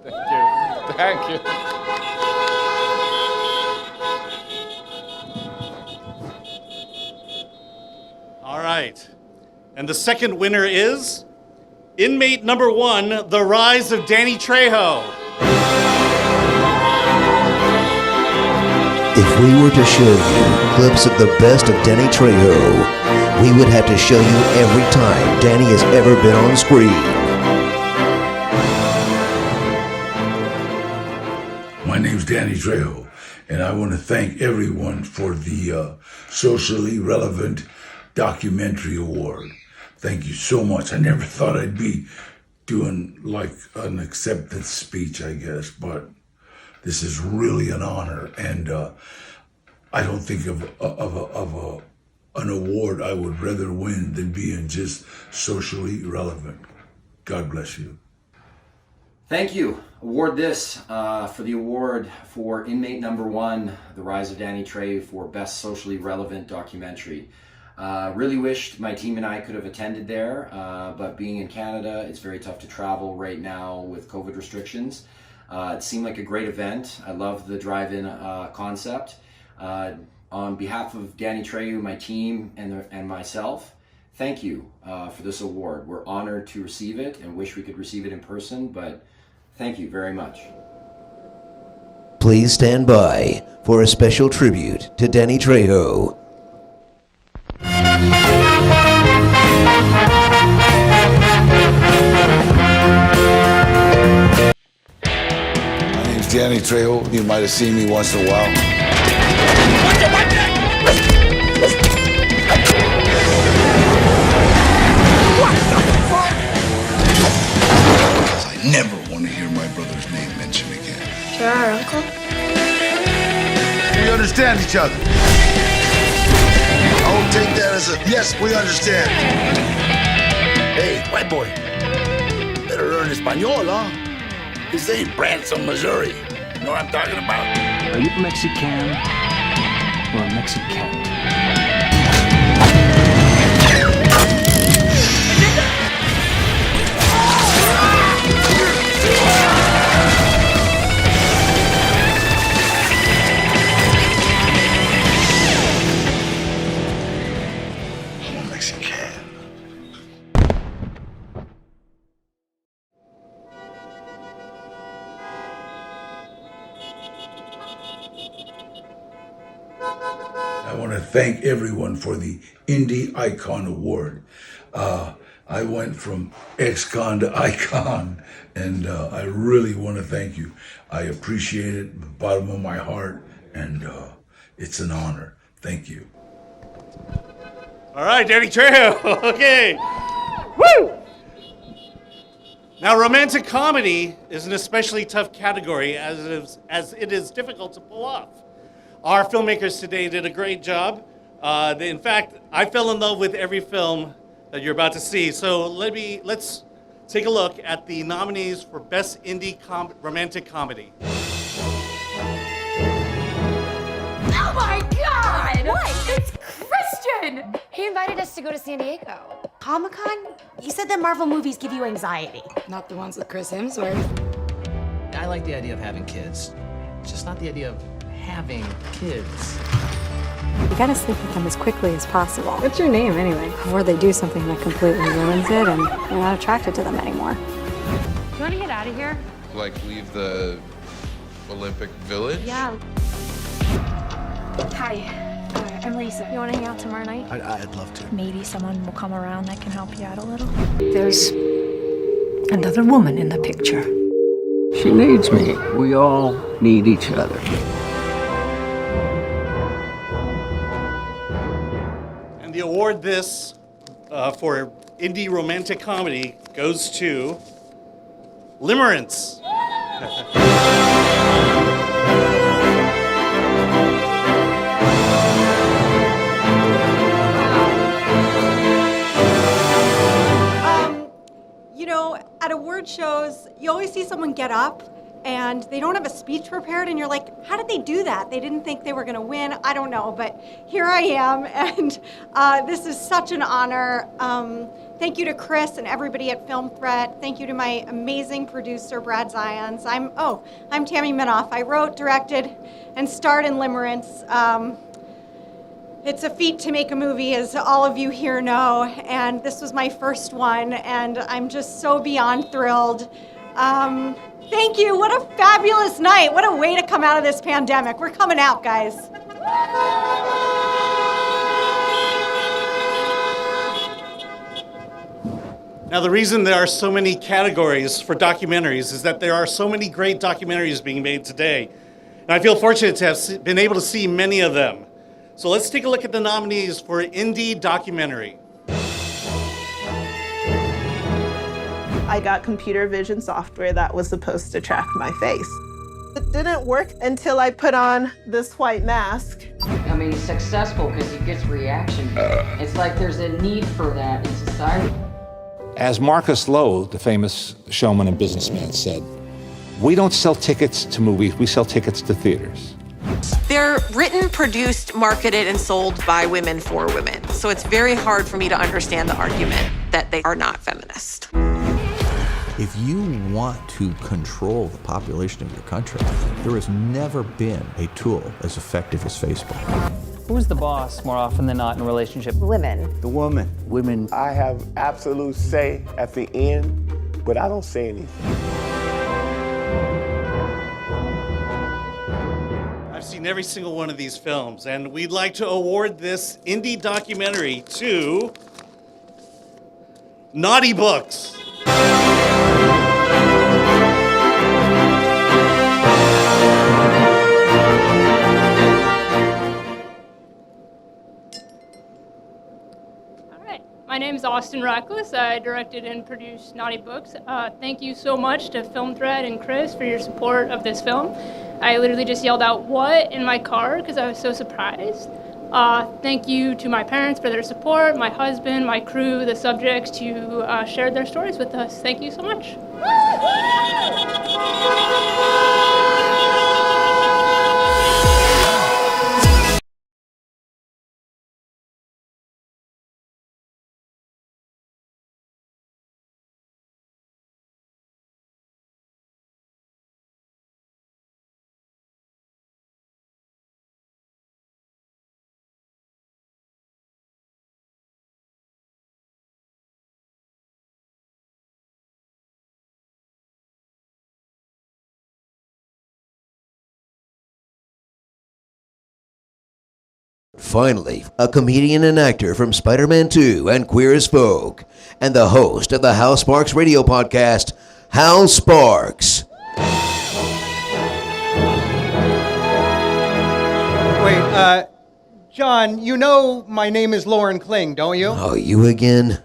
Thank you. Thank you. All right. And the second winner is inmate number 1, The Rise of Danny Trejo. If we were to show you clips of the best of Danny Trejo, we would have to show you every time Danny has ever been on screen. My name's Danny Trejo, and I want to thank everyone for the Socially Relevant Documentary Award. Thank you so much. I never thought I'd be doing like an acceptance speech, I guess, but this is really an honor, and I don't think of an award I would rather win than being just socially relevant. God bless you. Thank you. AwardThis for the award for inmate number 1, The Rise of Danny Trejo for Best Socially Relevant Documentary. Really wished my team and I could have attended there, but being in Canada, it's very tough to travel right now with COVID restrictions. It seemed like a great event. I love the drive-in concept. On behalf of Danny Trejo, my team, and myself, thank you for this award. We're honored to receive it and wish we could receive it in person, but thank you very much. Please stand by for a special tribute to Danny Trejo. My name's Danny Trejo. You might have seen me once in a while. I never want to hear my brother's name mentioned again. You're our uncle? We understand each other. I will take that as a yes, we understand. Hey, white boy. Better learn Espanol, huh? This ain't Branson, Missouri. You know what I'm talking about? Are you Mexican or a Mexican? I want to thank everyone for the Indie Icon Award. I went from ex-con to icon, and I really want to thank you. I appreciate it from the bottom of my heart, and it's an honor. Thank you. All right, Danny Trejo. Okay. Woo! Now, romantic comedy is an especially tough category as it is difficult to pull off. Our filmmakers today did a great job. In fact, I fell in love with every film that you're about to see. So let's take a look at the nominees for Best Indie Romantic Comedy. Oh my God! What? It's Christian! He invited us to go to San Diego. Comic-Con? You said that Marvel movies give you anxiety. Not the ones with Chris Hemsworth. I like the idea of having kids, just not the idea of having kids. You gotta sleep with them as quickly as possible. What's your name, anyway? Before they do something that completely ruins it and you're not attracted to them anymore. Do you want to get out of here? Like, leave the Olympic Village? Yeah. Hi. I'm Lisa. You want to hang out tomorrow night? I'd love to. Maybe someone will come around that can help you out a little. There's another woman in the picture. She needs me. We all need each other. And the award this for indie romantic comedy goes to Limerence. You know, at award shows, you always see someone get up and they don't have a speech prepared and you're like, how did they do that? They didn't think they were gonna win. I don't know, but here I am and this is such an honor. Thank you to Chris and everybody at Film Threat. Thank you to my amazing producer, Brad Zions. I'm Tammy Minoff. I wrote, directed, and starred in Limerence. It's a feat to make a movie, as all of you here know, and this was my first one, and I'm just so beyond thrilled. Thank you. What a fabulous night. What a way to come out of this pandemic. We're coming out, guys. Now, the reason there are so many categories for documentaries is that there are so many great documentaries being made today. And I feel fortunate to have been able to see many of them. So let's take a look at the nominees for Indie Documentary. I got computer vision software that was supposed to track my face. It didn't work until I put on this white mask. I mean, he's successful because he gets reaction. It's like there's a need for that in society. As Marcus Lowe, the famous showman and businessman, said, we don't sell tickets to movies, we sell tickets to theaters. They're written, produced, marketed, and sold by women for women. So it's very hard for me to understand the argument that they are not feminist. If you want to control the population of your country, there has never been a tool as effective as Facebook. Who's the boss more often than not in a relationship? Women. The woman. Women. I have absolute say at the end, but I don't say anything. I've seen every single one of these films, and we'd like to award this indie documentary to Naughty Books. My name is Austin Rackless. I directed and produced Naughty Books. Thank you so much to Film Threat and Chris for your support of this film. I literally just yelled out, "What?" in my car because I was so surprised. Thank you to my parents for their support, my husband, my crew, the subjects who shared their stories with us. Thank you so much. Finally, a comedian and actor from Spider-Man 2 and Queer as Folk, and the host of the Hal Sparks radio podcast, Hal Sparks. Wait, John, you know my name is Lauren Kling, don't you? Oh, you again?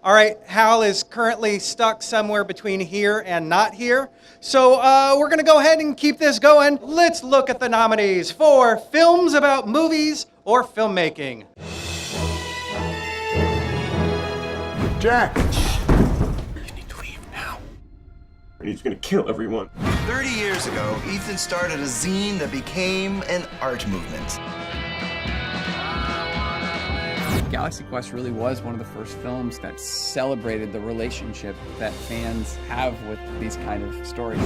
All right, Hal is currently stuck somewhere between here and not here. So we're going to go ahead and keep this going. Let's look at the nominees for films about movies or filmmaking. Jack! You need to leave now. Or he's gonna kill everyone. 30 years ago, Ethan started a zine that became an art movement. Galaxy Quest really was one of the first films that celebrated the relationship that fans have with these kind of stories.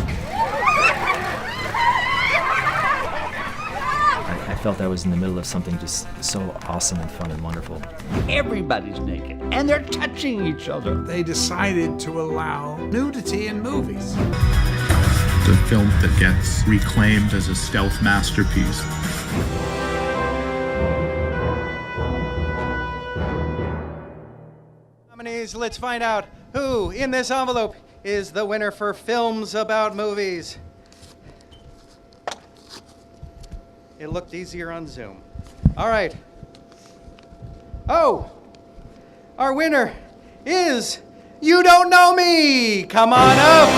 I felt I was in the middle of something just so awesome and fun and wonderful. Everybody's naked, and they're touching each other. They decided to allow nudity in movies. The film that gets reclaimed as a stealth masterpiece. Nominees, let's find out who in this envelope is the winner for films about movies. It looked easier on Zoom. All right. Oh, our winner is You Don't Know Me. Come on up.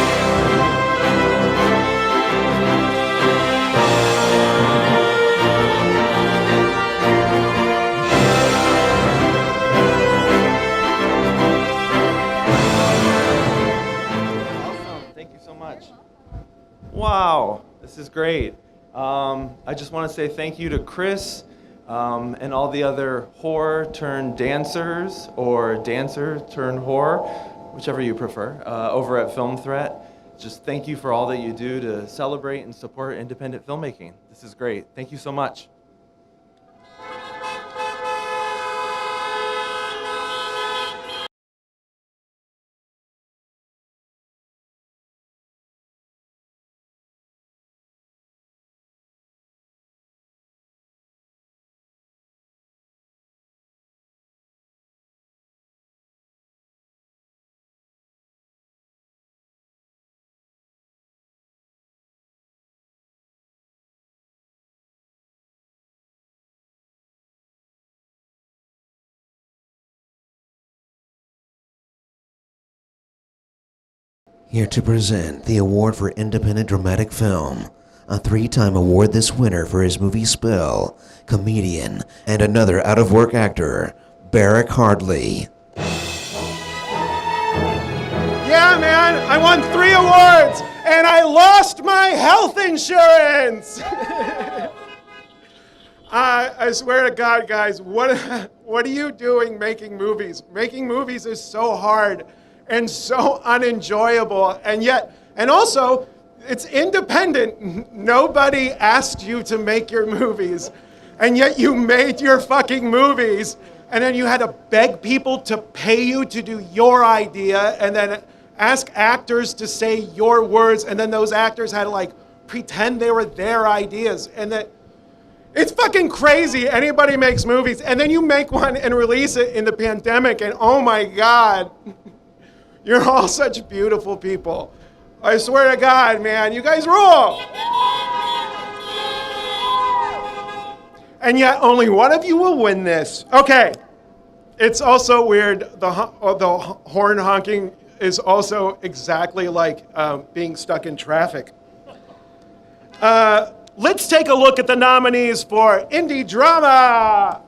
Awesome. Thank you so much. Wow, this is great. I just want to say thank you to Chris and all the other horror-turned-dancers or dancer-turned-horror, whichever you prefer, over at Film Threat. Just thank you for all that you do to celebrate and support independent filmmaking. This is great. Thank you so much. Here to present the award for independent dramatic film, a 3-time AwardThis winner for his movie Spill, comedian, and another out-of-work actor, Barrick Hardley. Yeah, man, I won 3 awards, and I lost my health insurance! I swear to God, guys, what are you doing making movies? Making movies is so hard and so unenjoyable, and also, it's independent. Nobody asked you to make your movies, and yet you made your fucking movies, and then you had to beg people to pay you to do your idea, and then ask actors to say your words, and then those actors had to like pretend they were their ideas, and that it's fucking crazy. Anybody makes movies, and then you make one and release it in the pandemic, and oh my God. You're all such beautiful people. I swear to God, man, you guys rule. And yet only one of you will win this. Okay, it's also weird. The horn honking is also exactly like being stuck in traffic. Let's take a look at the nominees for Indie Drama.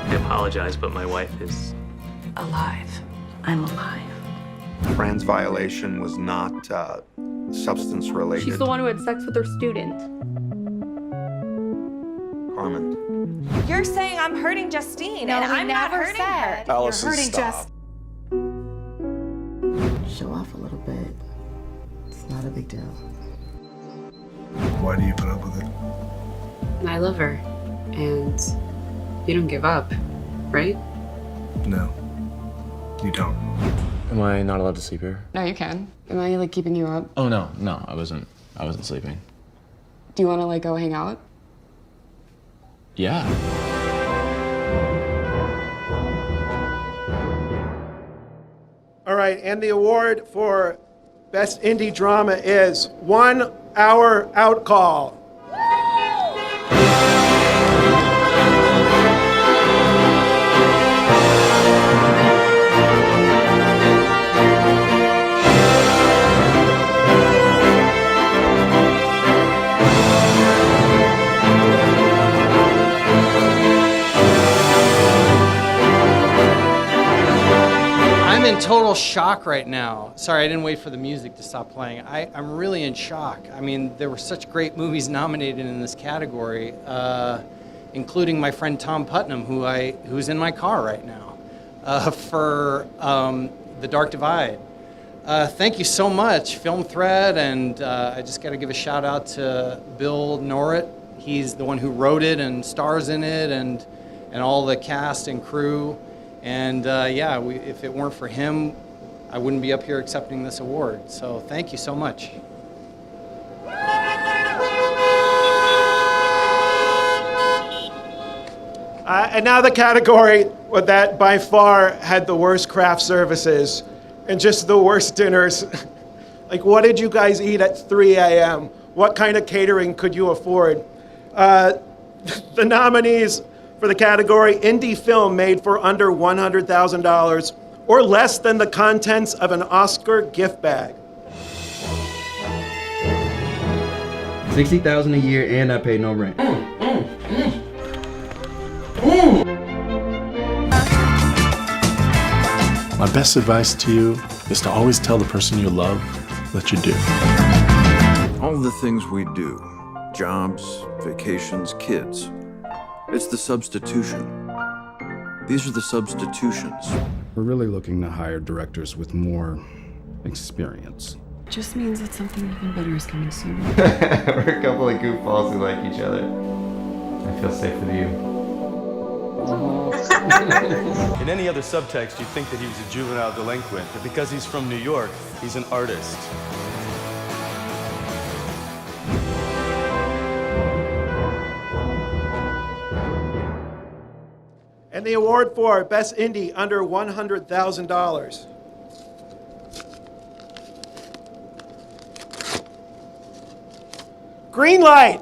I apologize, but my wife is alive. I'm alive. Fran's violation was not substance related. She's the one who had sex with her student. Carmen. You're saying I'm hurting Justine, and I'm not hurting her. Allison, You're hurting stop. Show off a little bit. It's not a big deal. Why do you put up with it? I love her, and you don't give up, right? No, you don't. Am I not allowed to sleep here? No, you can. Am I like keeping you up? Oh no, I wasn't sleeping. Do you want to like go hang out? Yeah. All right, and the award for Best Indie Drama is 1 Hour Out Call. in total shock right now. Sorry, I didn't wait for the music to stop playing. I'm really in shock. I mean, there were such great movies nominated in this category, including my friend Tom Putnam, who's in my car right now, for The Dark Divide. Thank you so much, Film Thread, and I just got to give a shout out to Bill Norrit. He's the one who wrote it and stars in it, and all the cast and crew. And if it weren't for him, I wouldn't be up here accepting this award. So thank you so much. And now the category that by far had the worst craft services and just the worst dinners. Like, what did you guys eat at 3 a.m.? What kind of catering could you afford? The nominees for the category indie film made for under $100,000 or less than the contents of an Oscar gift bag. $60,000 a year and I pay no rent. My best advice to you is to always tell the person you love that you do. All the things we do, jobs, vacations, kids, it's the substitution. These are the substitutions. We're really looking to hire directors with more experience. Just means that something even better is coming soon. We're a couple of goofballs who like each other. I feel safe with you. In any other subtext, you'd think that he was a juvenile delinquent, but because he's from New York, he's an artist. And the award for Best Indie under $100,000. Green light.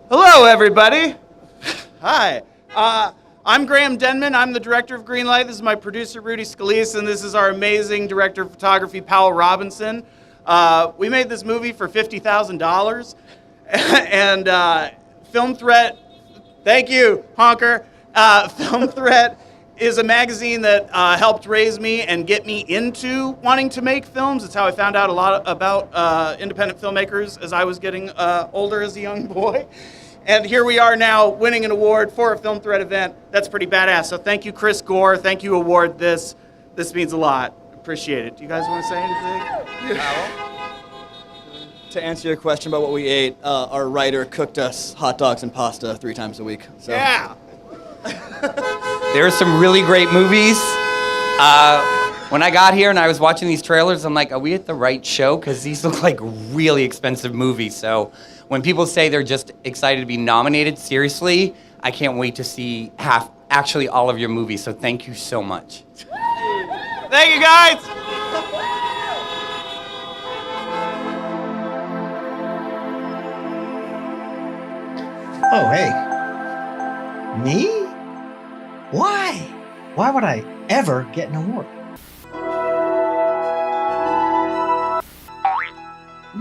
Hello, everybody. Hi. I'm Graham Denman. I'm the director of Greenlight. This is my producer, Rudy Scalise, and this is our amazing director of photography, Powell Robinson. We made this movie for $50,000. And Film Threat, thank you, honker. Film Threat is a magazine that helped raise me and get me into wanting to make films. It's how I found out a lot about independent filmmakers as I was getting older as a young boy. And here we are now winning an award for a Film Threat event. That's pretty badass. So thank you, Chris Gore. Thank you, AwardThis. This means a lot. Appreciate it. Do you guys want to say anything? To answer your question about what we ate, our writer cooked us hot dogs and pasta 3 times a week. So. Yeah. There are some really great movies. When I got here and I was watching these trailers, I'm like, are we at the right show? Because these look like really expensive movies. So when people say they're just excited to be nominated, seriously, I can't wait to see actually all of your movies. So thank you so much. Thank you, guys. Oh, hey. Me? Why? Why would I ever get an award?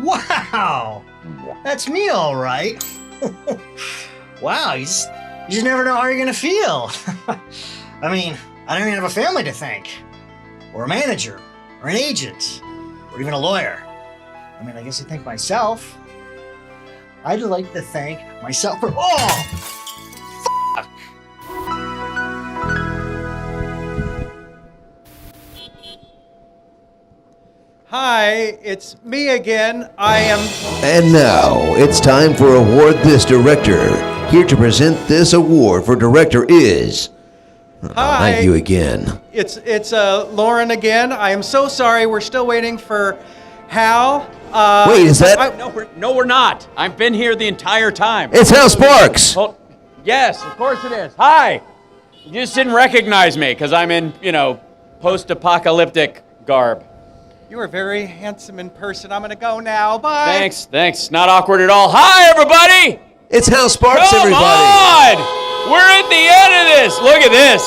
Wow! That's me, all right. Wow, you just never know how you're gonna feel. I mean, I don't even have a family to thank, or a manager, or an agent, or even a lawyer. I mean, I guess I thank myself. I'd like to thank myself for fuck! Hi, it's me again. I am... And now, it's time for AwardThis director. Here to present this award for director is... Hi. Not you again. It's Lauren again. I am so sorry. We're still waiting for Hal. Wait, is that... No, we're not. I've been here the entire time. It's Hal Sparks! Yes, of course it is. Hi! You just didn't recognize me because I'm in, post-apocalyptic garb. You are very handsome in person. I'm going to go now. Bye. Thanks. Not awkward at all. Hi, everybody! It's Hal Sparks, Come everybody! on! We're at the end of this. Look at this.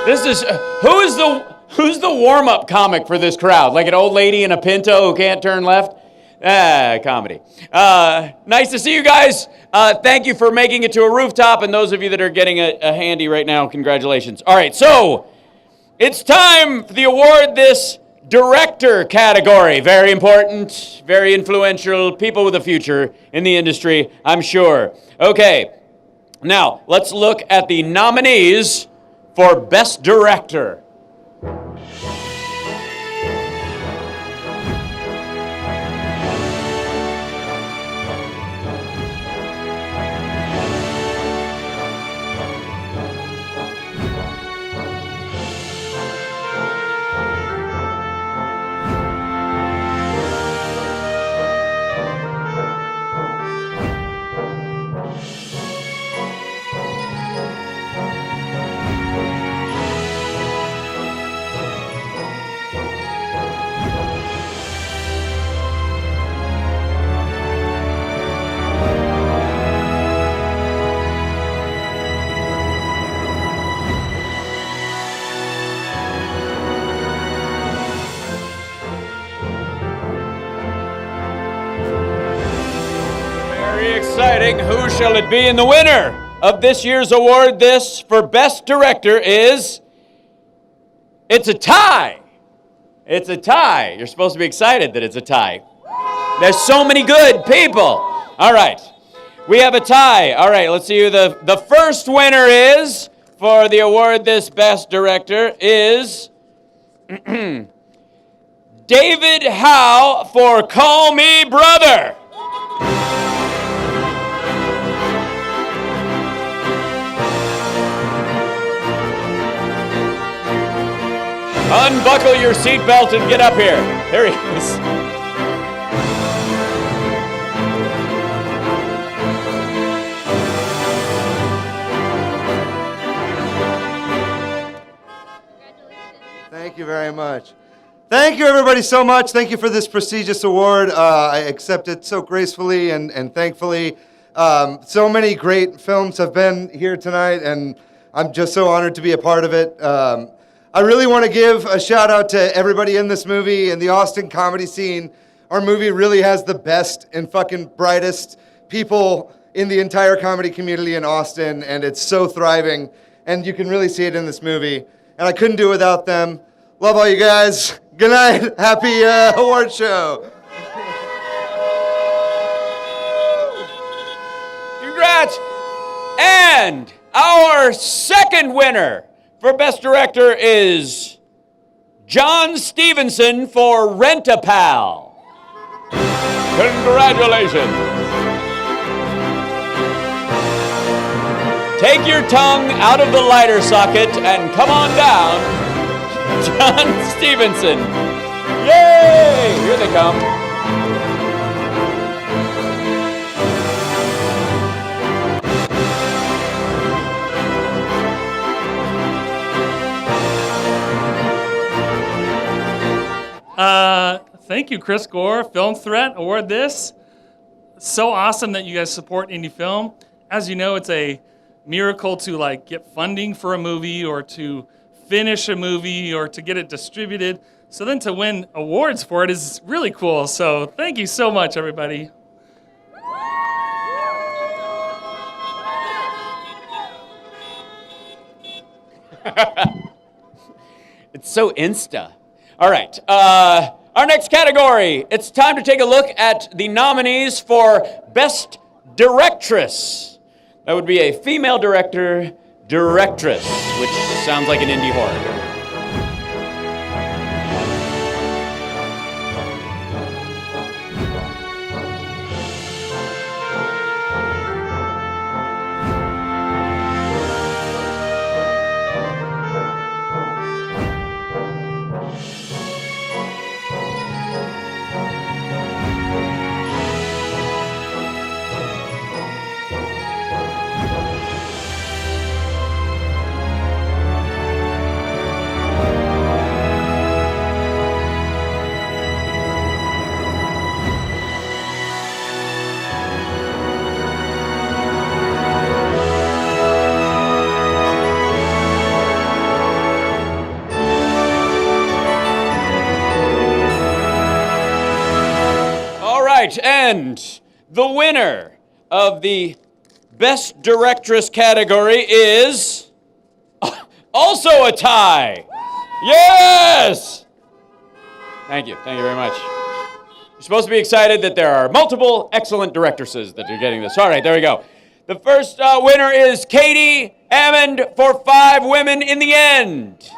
This is who's the warm-up comic for this crowd? Like an old lady in a Pinto who can't turn left? Comedy. Nice to see you guys. Thank you for making it to a rooftop, and those of you that are getting a handy right now, congratulations. All right, so it's time for the AwardThis director category. Very important, very influential, people with a future in the industry, I'm sure. Okay, now let's look at the nominees for Best Director. Exciting. Who shall it be? And the winner of this year's AwardThis for Best Director is... It's a tie. It's a tie. You're supposed to be excited that it's a tie. There's so many good people. All right. We have a tie. All right, let's see who the first winner is for the AwardThis Best Director is... David Howe for Call Me Brother. Unbuckle your seatbelt and get up here. There he is. Thank you very much. Thank you, everybody, so much. Thank you for this prestigious award. I accept it so gracefully and thankfully. So many great films have been here tonight, and I'm just so honored to be a part of it. I really want to give a shout out to everybody in this movie and the Austin comedy scene. Our movie really has the best and fucking brightest people in the entire comedy community in Austin, and it's so thriving, and you can really see it in this movie. And I couldn't do it without them. Love all you guys. Good night. Happy award show. Congrats. And our second winner for Best Director is John Stevenson for Rent-A-Pal. Congratulations. Take your tongue out of the lighter socket and come on down, John Stevenson. Yay! Here they come. Thank you, Chris Gore, Film Threat, AwardThis. So awesome that you guys support indie film. As you know, it's a miracle to get funding for a movie or to finish a movie or to get it distributed. So then to win awards for it is really cool. So thank you so much, everybody. It's so insta. All right. Our next category, it's time to take a look at the nominees for Best Directress. That would be a female director, directress, which sounds like an indie horror. right, and the winner of the Best Directress category is also a tie. Yes! Thank you very much. You're supposed to be excited that there are multiple excellent directresses that are getting this. All right, there we go. The first winner is Katie Ammond for 5 Women in the End.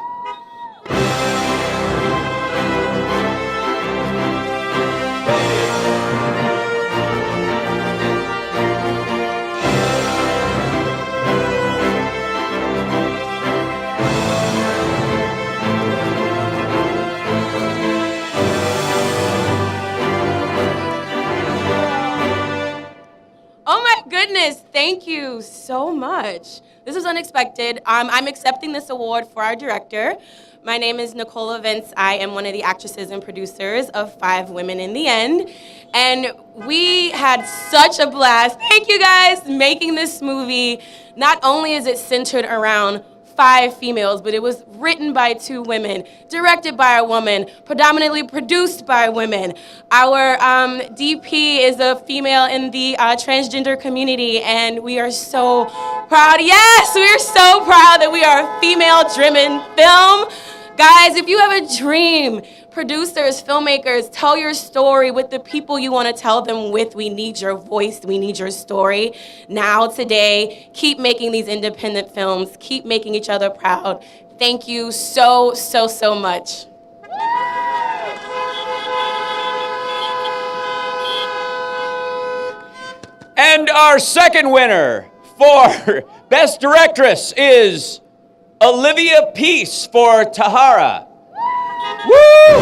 Oh my goodness, thank you so much. This was unexpected. I'm accepting this award for our director. My name is Nicola Vince. I am one of the actresses and producers of 5 Women in the End. And we had such a blast. Thank you guys making this movie. Not only is it centered around 5 females, but it was written by 2 women, directed by a woman, predominantly produced by women. Our DP is a female in the transgender community, and we are so proud. Yes, we are so proud that we are a female-driven film. Guys, if you have a dream, producers, filmmakers, tell your story with the people you want to tell them with. We need your voice. We need your story. Now, today, keep making these independent films. Keep making each other proud. Thank you so, so, so much. And our second winner for Best Directress is Olivia Peace for Tahara. Woo!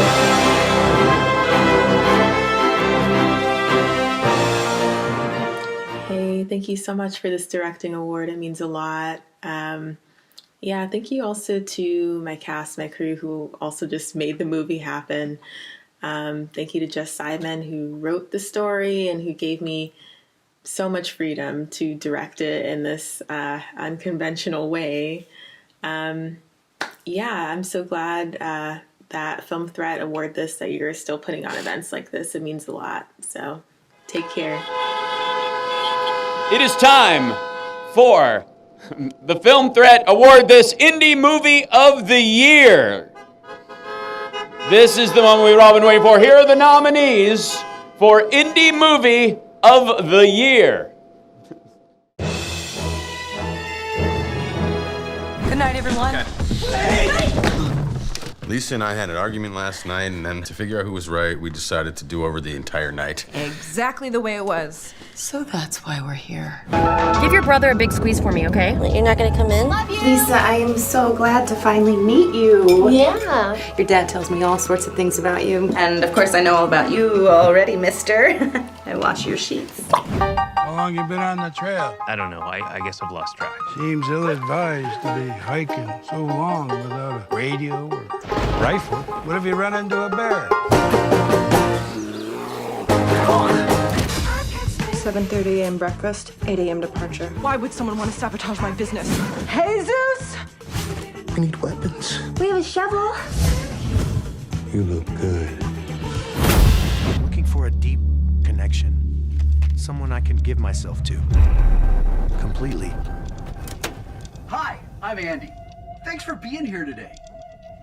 Hey, thank you so much for this directing award. It means a lot. Yeah, thank you also to my cast, my crew, who also just made the movie happen. Thank you to Jess Simon, who wrote the story and who gave me so much freedom to direct it in this unconventional way. Yeah, I'm so glad that Film Threat AwardThis, that you're still putting on events like this. It means a lot. So take care. It is time for the Film Threat AwardThis Indie Movie of the Year. This is the moment we've all been waiting for. Here are the nominees for Indie Movie of the Year. Good night, everyone. Lisa and I had an argument last night, and then to figure out who was right, we decided to do over the entire night. Exactly the way it was. So that's why we're here. Give your brother a big squeeze for me, okay? You're not gonna come in? Lisa, I am so glad to finally meet you. Yeah. Your dad tells me all sorts of things about you. And of course I know all about you already, mister. I wash your sheets. How long you been on the trail? I don't know. I guess I've lost track. Seems ill-advised to be hiking so long without a radio or rifle. What if you run into a bear? 7:30 a.m. breakfast, 8 a.m. departure. Why would someone want to sabotage my business? Jesus! We need weapons. We have a shovel. You look good. Looking for a deep connection. Someone I can give myself to. Completely. Hi, I'm Andy. Thanks for being here today.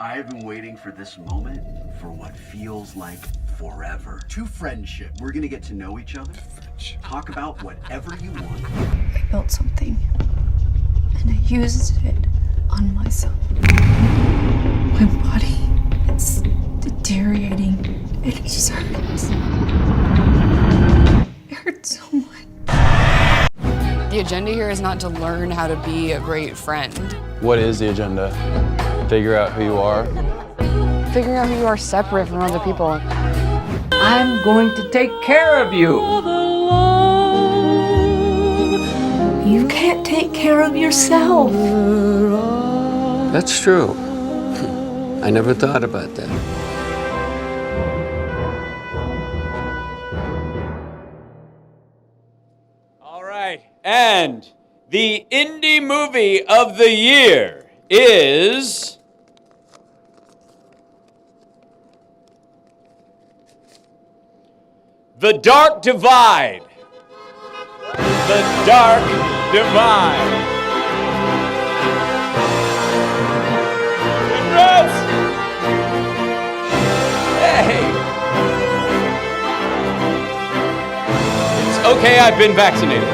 I have been waiting for this moment for what feels like forever. To friendship. We're gonna get to know each other. Talk about whatever you want. I built something, and I used it on myself. My body, it's deteriorating. It just hurts. It hurts so much. The agenda here is not to learn how to be a great friend. What is the agenda? Figure out who you are. Figuring out who you are separate from other people. I'm going to take care of you. You can't take care of yourself. That's true. I never thought about that. All right, and the Indie Movie of the Year is The Dark Divide. The Dark Divide. Congrats! Hey! It's okay, I've been vaccinated.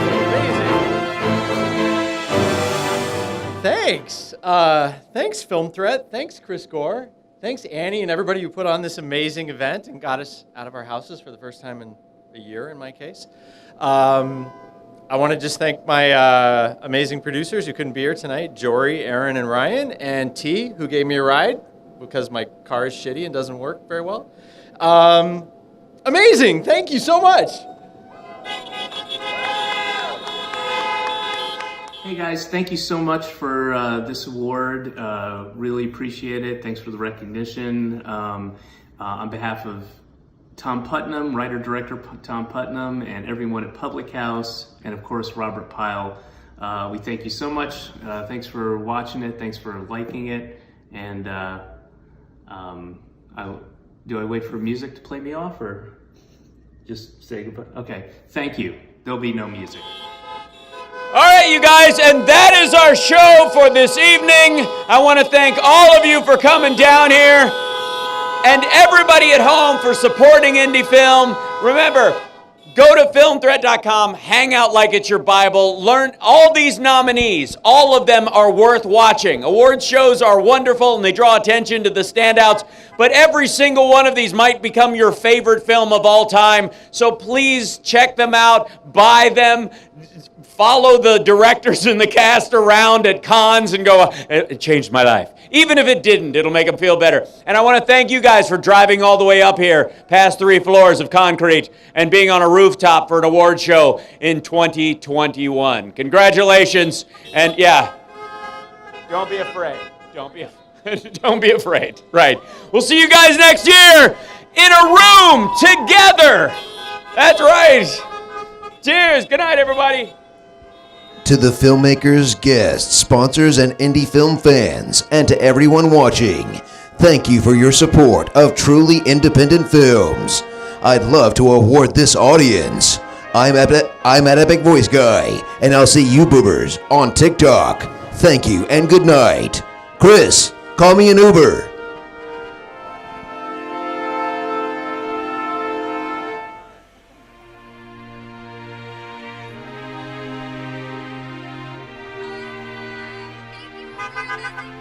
Thanks. Thanks, Film Threat. Thanks, Chris Gore. Thanks, Annie, and everybody who put on this amazing event and got us out of our houses for the first time in a year, in my case. I want to just thank my amazing producers who couldn't be here tonight, Jory, Aaron, and Ryan, and T, who gave me a ride because my car is shitty and doesn't work very well. Amazing. Thank you so much. Hey guys, thank you so much for this award. Really appreciate it. Thanks for the recognition. On behalf of Tom Putnam, writer-director Tom Putnam, and everyone at Public House, and of course Robert Pyle, we thank you so much. Thanks for watching it. Thanks for liking it. And do I wait for music to play me off, or just say goodbye? Okay, thank you. There'll be no music. All right, you guys, and that is our show for this evening. I want to thank all of you for coming down here and everybody at home for supporting indie film. Remember, go to filmthreat.com, hang out like it's your Bible, learn all these nominees. All of them are worth watching. Awards shows are wonderful and they draw attention to the standouts, but every single one of these might become your favorite film of all time. So please check them out, buy them, follow the directors and the cast around at cons and go, it changed my life. Even if it didn't, it'll make them feel better. And I want to thank you guys for driving all the way up here, past 3 floors of concrete, and being on a rooftop for an award show in 2021. Congratulations. And yeah, don't be afraid. Don't be afraid. Right. We'll see you guys next year in a room together. That's right. Cheers. Good night, everybody. To the filmmakers, guests, sponsors, and indie film fans, and to everyone watching, thank you for your support of truly independent films. I'd love to award this audience. I'm at Epic Voice Guy, and I'll see you boobers on TikTok. Thank you and good night. Chris, call me an Uber. Thank you.